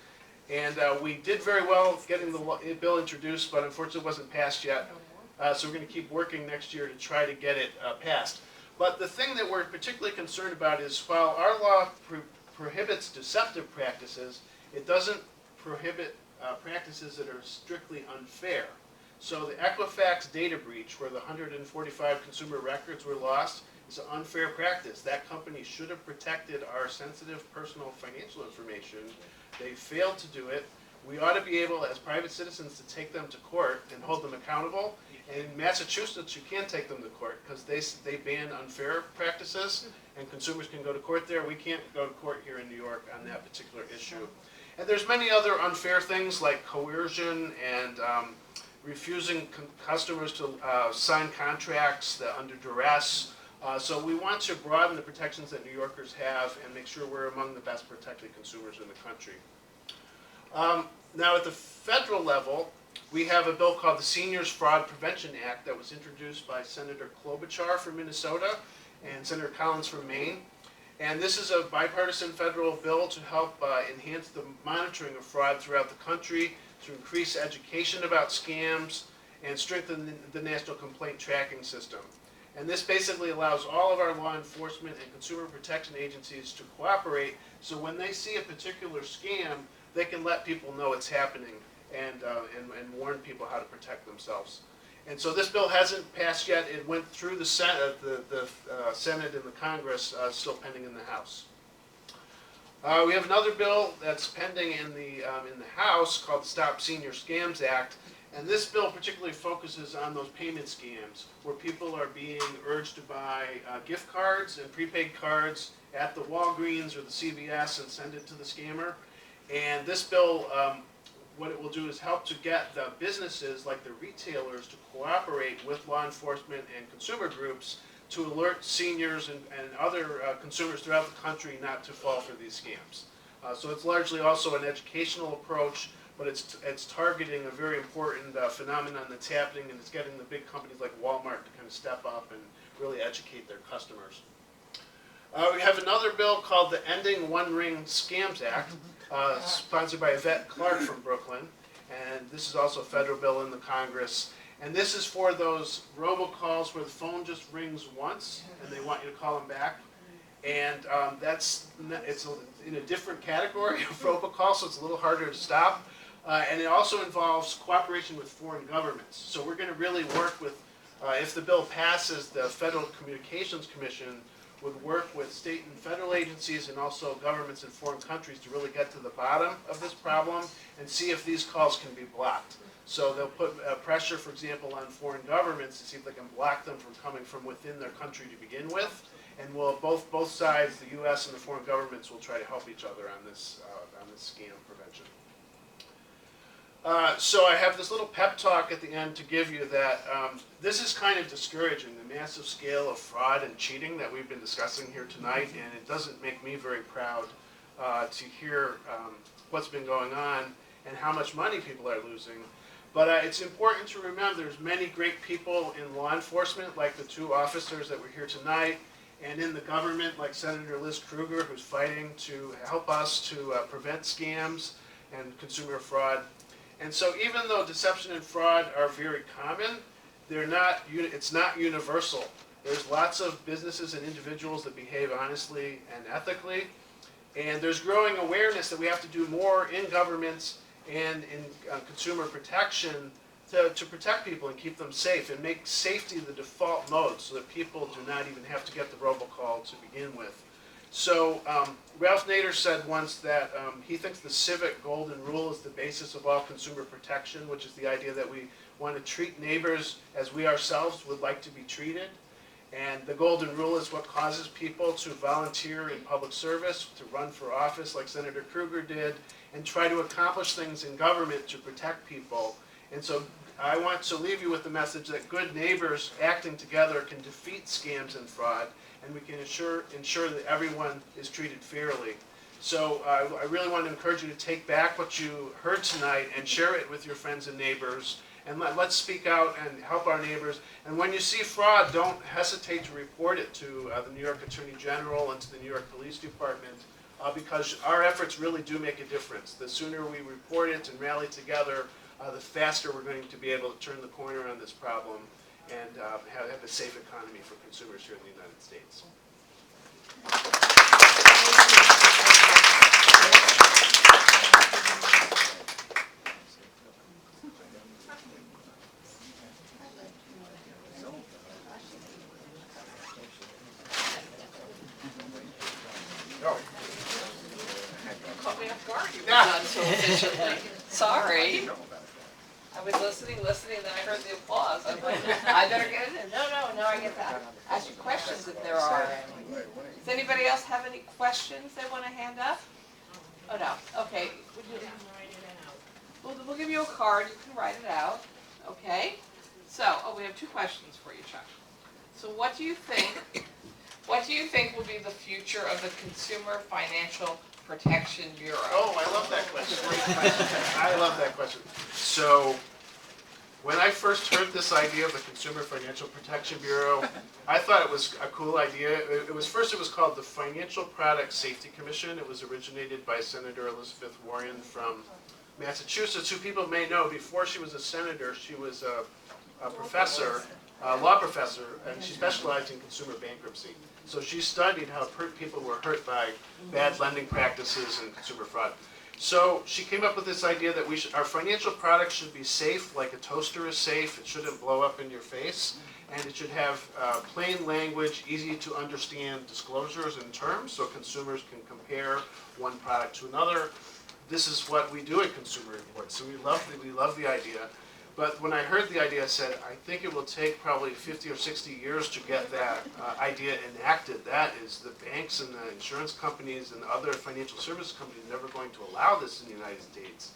S8: And we did very well getting the bill introduced, but unfortunately it wasn't passed yet. So we're going to keep working next year to try to get it passed. But the thing that we're particularly concerned about is while our law prohibits deceptive practices, it doesn't prohibit practices that are strictly unfair. So the Equifax data breach, where the 145 consumer records were lost, is an unfair practice. That company should have protected our sensitive personal financial information. They failed to do it. We ought to be able, as private citizens, to take them to court and hold them accountable. And in Massachusetts, you can take them to court because they ban unfair practices, and consumers can go to court there. We can't go to court here in New York on that particular issue. And there's many other unfair things like coercion and refusing customers to sign contracts under duress. So we want to broaden the protections that New Yorkers have and make sure we're among the best protected consumers in the country. Now at the federal level, we have a bill called the Seniors Fraud Prevention Act that was introduced by Senator Klobuchar from Minnesota and Senator Collins from Maine. And this is a bipartisan federal bill to help enhance the monitoring of fraud throughout the country, to increase education about scams, and strengthen the national complaint tracking system. And this basically allows all of our law enforcement and consumer protection agencies to cooperate, so when they see a particular scam, they can let people know it's happening and warn people how to protect themselves. And so this bill hasn't passed yet. It went through the Senate, Senate and the Congress, still pending in the House. We have another bill that's pending in the House called the Stop Senior Scams Act. And this bill particularly focuses on those payment scams where people are being urged to buy gift cards and prepaid cards at the Walgreens or the CVS and send it to the scammer. And this bill what it will do is help to get the businesses, like the retailers, to cooperate with law enforcement and consumer groups to alert seniors and other consumers throughout the country not to fall for these scams. So it's largely also an educational approach, but it's targeting a very important phenomenon that's happening, and it's getting the big companies like Walmart to kind of step up and really educate their customers. We have another bill called the Ending One Ring Scams Act, sponsored by Yvette Clark from Brooklyn, and this is also a federal bill in the Congress. And this is for those robocalls where the phone just rings once and they want you to call them back. And it's in a different category of robocall, so it's a little harder to stop. And it also involves cooperation with foreign governments. So we're going to really work with, if the bill passes, the Federal Communications Commission would work with state and federal agencies and also governments in foreign countries to really get to the bottom of this problem and see if these calls can be blocked. So they'll put pressure, for example, on foreign governments to see if they can block them from coming from within their country to begin with. And both sides, the U.S. and the foreign governments, will try to help each other on this scam prevention. So I have this little pep talk at the end to give you that this is kind of discouraging, the massive scale of fraud and cheating that we've been discussing here tonight, and it doesn't make me very proud to hear what's been going on and how much money people are losing. But it's important to remember there's many great people in law enforcement, like the two officers that were here tonight, and in the government, like Senator Liz Krueger, who's fighting to help us to prevent scams and consumer fraud. And so even though deception and fraud are very common, it's not universal. There's lots of businesses and individuals that behave honestly and ethically. And there's growing awareness that we have to do more in governments and in consumer protection to protect people and keep them safe and make safety the default mode so that people do not even have to get the robocall to begin with. So Ralph Nader said once that he thinks the civic golden rule is the basis of all consumer protection, which is the idea that we want to treat neighbors as we ourselves would like to be treated. And the golden rule is what causes people to volunteer in public service, to run for office like Senator Krueger did, and try to accomplish things in government to protect people. And so I want to leave you with the message that good neighbors acting together can defeat scams and fraud, and we can ensure that everyone is treated fairly. So I really want to encourage you to take back what you heard tonight and share it with your friends and neighbors. And let's speak out and help our neighbors. And when you see fraud, don't hesitate to report it to the New York Attorney General and to the New York Police Department, because our efforts really do make a difference. The sooner we report it and rally together, the faster we're going to be able to turn the corner on this problem and have a safe economy for consumers here in the United States.
S1: Caught me off guard. You were done so efficiently. Sorry. I was listening, then I heard the applause. I was like, I better get it in. No, I get that. Ask your questions if there are any. Does anybody else have any questions they want to hand up? Oh, no. Okay. We'll give you a card. You can write it out. Okay. So, we have two questions for you, Chuck. So what do you think will be the future of the Consumer Financial Protection Bureau?
S8: Oh, I love that question. I love that question. So, when I first heard this idea of the Consumer Financial Protection Bureau, I thought it was a cool idea. It was called the Financial Product Safety Commission. It was originated by Senator Elizabeth Warren from Massachusetts, who people may know. Before she was a senator, she was a professor, a law professor, and she specialized in consumer bankruptcy. So she studied how people were hurt by bad lending practices and consumer fraud. So she came up with this idea that our financial products should be safe, like a toaster is safe. It shouldn't blow up in your face, and it should have plain language, easy to understand disclosures and terms, so consumers can compare one product to another. This is what we do at Consumer Reports, so we love the idea. But when I heard the idea, I said, I think it will take probably 50 or 60 years to get that idea enacted. That is, the banks and the insurance companies and other financial service companies are never going to allow this in the United States.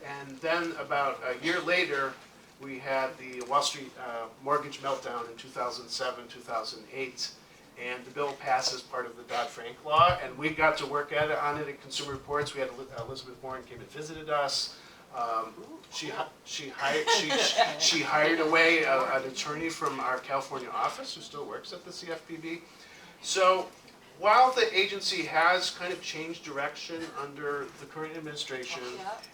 S8: And then about a year later, we had the Wall Street mortgage meltdown in 2007, 2008. And the bill passed as part of the Dodd-Frank law, and we got to work on it at Consumer Reports. We had Elizabeth Warren came and visited us. She hired away an attorney from our California office who still works at the CFPB. So while the agency has kind of changed direction under the current administration,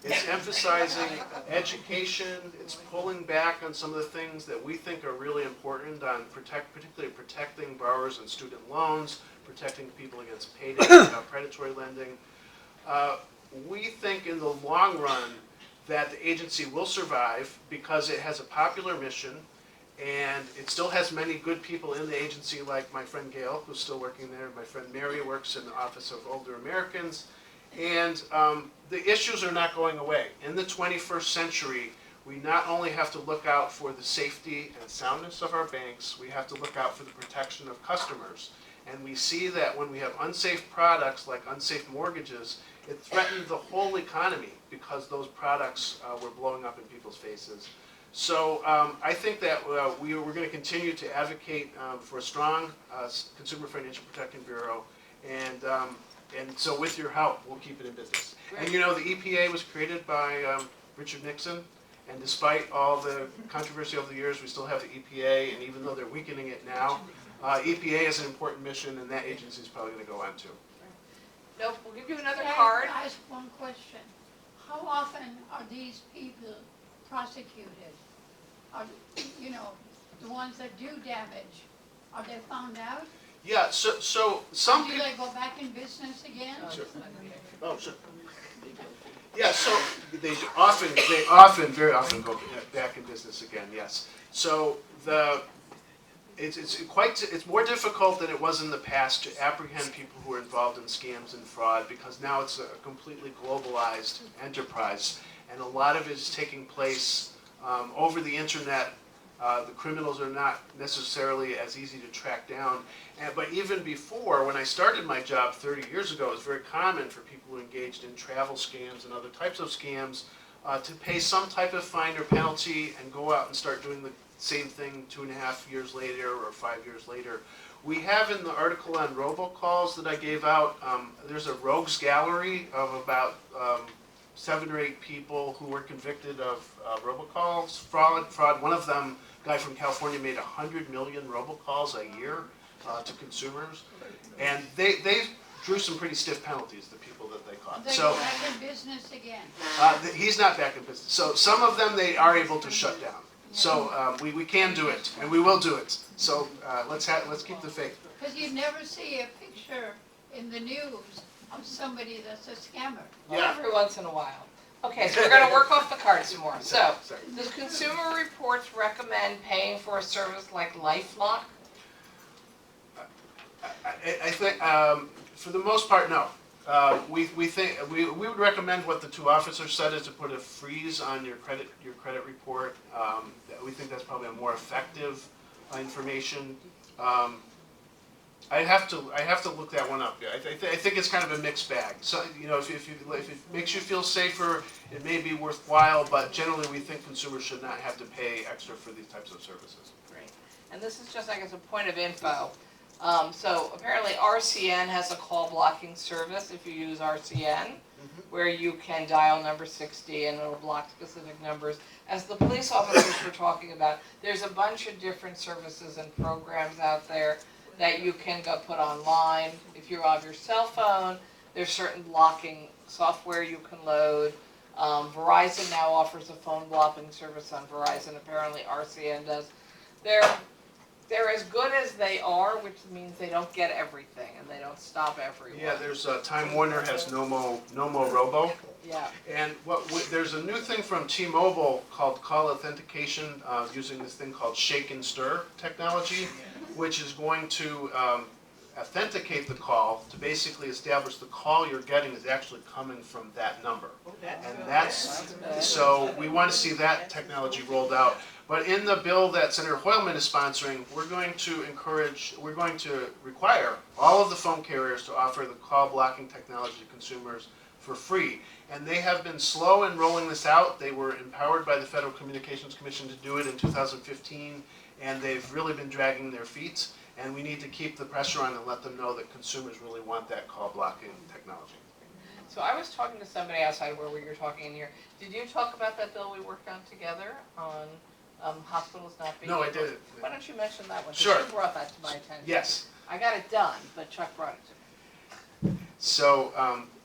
S8: it's emphasizing education, it's pulling back on some of the things that we think are really important on particularly protecting borrowers and student loans, protecting people against payday predatory lending. We think in the long run that the agency will survive because it has a popular mission, and it still has many good people in the agency, like my friend Gail, who's still working there. My friend Mary works in the Office of Older Americans. And the issues are not going away. In the 21st century, we not only have to look out for the safety and soundness of our banks, we have to look out for the protection of customers. And we see that when we have unsafe products like unsafe mortgages, it threatened the whole economy because those products were blowing up in people's faces. So I think that we're going to continue to advocate for a strong Consumer Financial Protection Bureau, and so with your help, we'll keep it in business. And you know, the EPA was created by Richard Nixon, and despite all the controversy over the years, we still have the EPA, and even though they're weakening it now, EPA is an important mission, and that agency is probably going to go on too.
S1: Nope, we'll give you another
S9: Can
S1: card.
S9: I ask one question? How often are these people prosecuted? Are, you know, the ones that do damage, are they found out?
S8: Yeah, so some
S9: Do
S8: people...
S9: they go back in business again?
S8: Sure. Oh, sure. Yeah, so they often, very often go back in business again, yes. So it's more difficult than it was in the past to apprehend people who are involved in scams and fraud, because now it's a completely globalized enterprise, and a lot of it is taking place over the internet. The criminals are not necessarily as easy to track down. But even before, when I started my job 30 years ago, it was very common for people who engaged in travel scams and other types of scams to pay some type of fine or penalty and go out and start doing the same thing 2.5 years later or 5 years later. We have in the article on robocalls that I gave out, there's a rogues gallery of about 7 or 8 people who were convicted of robocalls, fraud. One of them, a guy from California, made 100 million robocalls a year to consumers, and they drew some pretty stiff penalties, the people that they caught.
S9: They
S8: So
S9: go back in business again?
S8: he's not back in business. So some of them they are able to shut down. So we can do it, and we will do it. So let's keep the faith.
S9: Because you never see a picture in the news of somebody that's a scammer.
S8: Yeah.
S1: Every once in a while. Okay, so we're going to work off the card some more. So, does Consumer Reports recommend paying for a service like LifeLock?
S8: I think for the most part, no. We think we would recommend what the 2 officers said, is to put a freeze on your credit report. We think that's probably a more effective information. I have to look that one up. I think it's kind of a mixed bag. So you know, if it makes you feel safer, it may be worthwhile. But generally, we think consumers should not have to pay extra for these types of services.
S1: Great. And this is just, I guess, a point of info. So apparently RCN has a call blocking service if you use RCN, where you can dial number 60 and it'll block specific numbers. As the police officers were talking about, there's a bunch of different services and programs out there that you can go put online. If you're on your cell phone, there's certain blocking software you can load. Verizon now offers a phone blocking service on Verizon. Apparently RCN does. They're as good as they are, which means they don't get everything and they don't stop everyone.
S8: Yeah, there's Time Warner has Nomo Robo.
S1: Yeah.
S8: And there's a new thing from T-Mobile called call authentication using this thing called shake and stir technology, which is going to authenticate the call to basically establish the call you're getting is actually coming from that number. And so we want to see that technology rolled out. But in the bill that Senator Hoylman is sponsoring, we're going to require all of the phone carriers to offer the call blocking technology to consumers for free. And they have been slow in rolling this out. They were empowered by the Federal Communications Commission to do it in 2015, and they've really been dragging their feet. And we need to keep the pressure on and let them know that consumers really want that call blocking technology.
S1: So I was talking to somebody outside where we were talking in here. Did you talk about that bill we worked on together on hospitals not being
S8: No, I
S1: able-
S8: didn't.
S1: Why don't you mention that one? 'Cause
S8: Sure.
S1: you brought that to my attention.
S8: Yes.
S1: I got it done, but Chuck brought it to me.
S8: So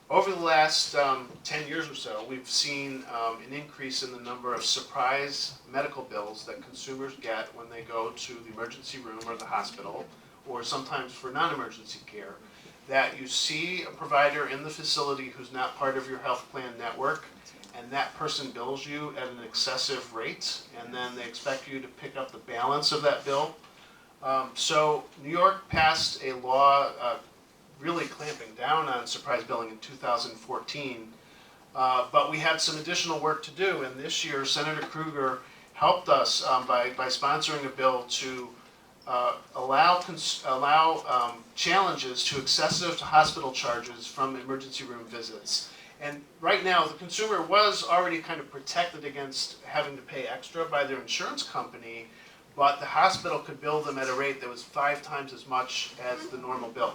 S8: over the last 10 years or so, we've seen an increase in the number of surprise medical bills that consumers get when they go to the emergency room or the hospital, or sometimes for non-emergency care, that you see a provider in the facility who's not part of your health plan network, and that person bills you at an excessive rate, and then they expect you to pick up the balance of that bill. So New York passed a law really clamping down on surprise billing in 2014, but we had some additional work to do, and this year Senator Krueger helped us by sponsoring a bill to allow challenges to excessive hospital charges from emergency room visits. And right now, the consumer was already kind of protected against having to pay extra by their insurance company, but the hospital could bill them at a rate that was 5 times as much as the normal bill.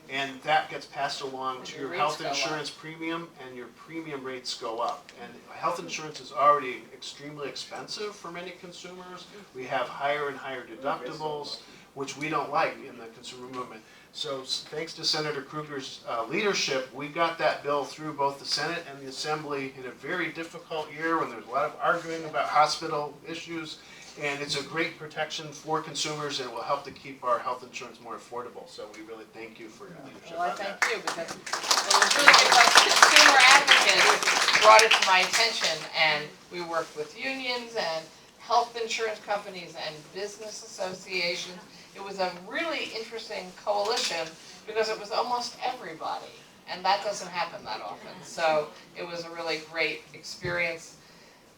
S8: And that gets passed along to your health insurance premium, and your premium rates go up. And health insurance is already extremely expensive for many consumers. We have higher and higher deductibles, which we don't like in the consumer movement. So thanks to Senator Krueger's leadership, we got that bill through both the Senate and the Assembly in a very difficult year when there's a lot of arguing about hospital issues. And it's a great protection for consumers, and it will help to keep our health insurance more affordable. So we really thank you for your leadership
S1: Well, I
S8: on that.
S1: thank you, because it was really because consumer advocates brought it to my attention, and we worked with unions and health insurance companies and business associations. It was a really interesting coalition because it was almost everybody, and that doesn't happen that often. So it was a really great experience.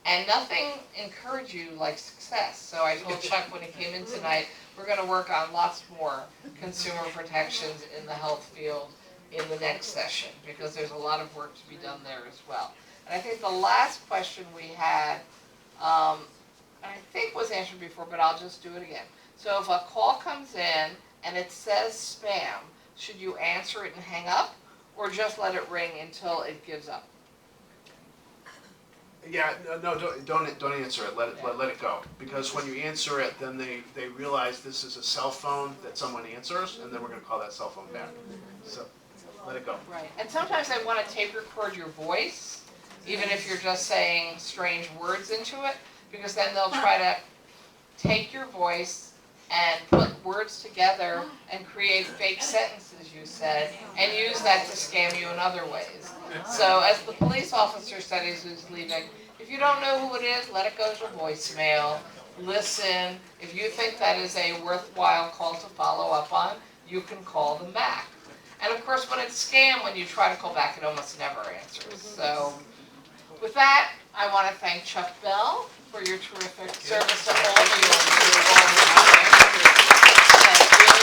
S1: And nothing encouraged you like success. So I told Chuck when he came in tonight, we're going to work on lots more consumer protections in the health field in the next session, because there's a lot of work to be done there as well. And I think the last question we had, I think was answered before, but I'll just do it again. So if a call comes in and it says spam, should you answer it and hang up, or just let it ring until it gives up?
S8: Yeah, no, don't answer it. Let it go. Because when you answer it, then they realize this is a cell phone that someone answers, and then we're going to call that cell phone back. So let it go.
S1: Right. And sometimes I want to tape record your voice, even if you're just saying strange words into it, because then they'll try to take your voice and put words together and create fake sentences, you said, and use that to scam you in other ways. So as the police officer studies who's leaving, if you don't know who it is, let it go to voicemail, listen. If you think that is a worthwhile call to follow up on, you can call them back. And of course, when it's scam, when you try to call back, it almost never answers. So with that, I want to thank Chuck Bell for your terrific service to all of you. Thank you.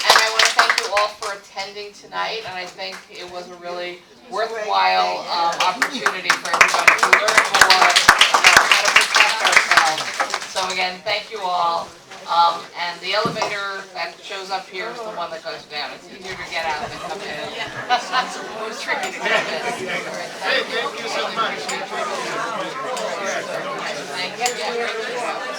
S1: And I want to thank you all for attending tonight, and I think it was a really worthwhile opportunity for everybody to learn more about how to protect ourselves. So again, thank you all. And the elevator that shows up here is the one that goes down. It's easier to get out than come in. It was tricky to get in.
S8: Hey, thank you so much.
S1: Thank you.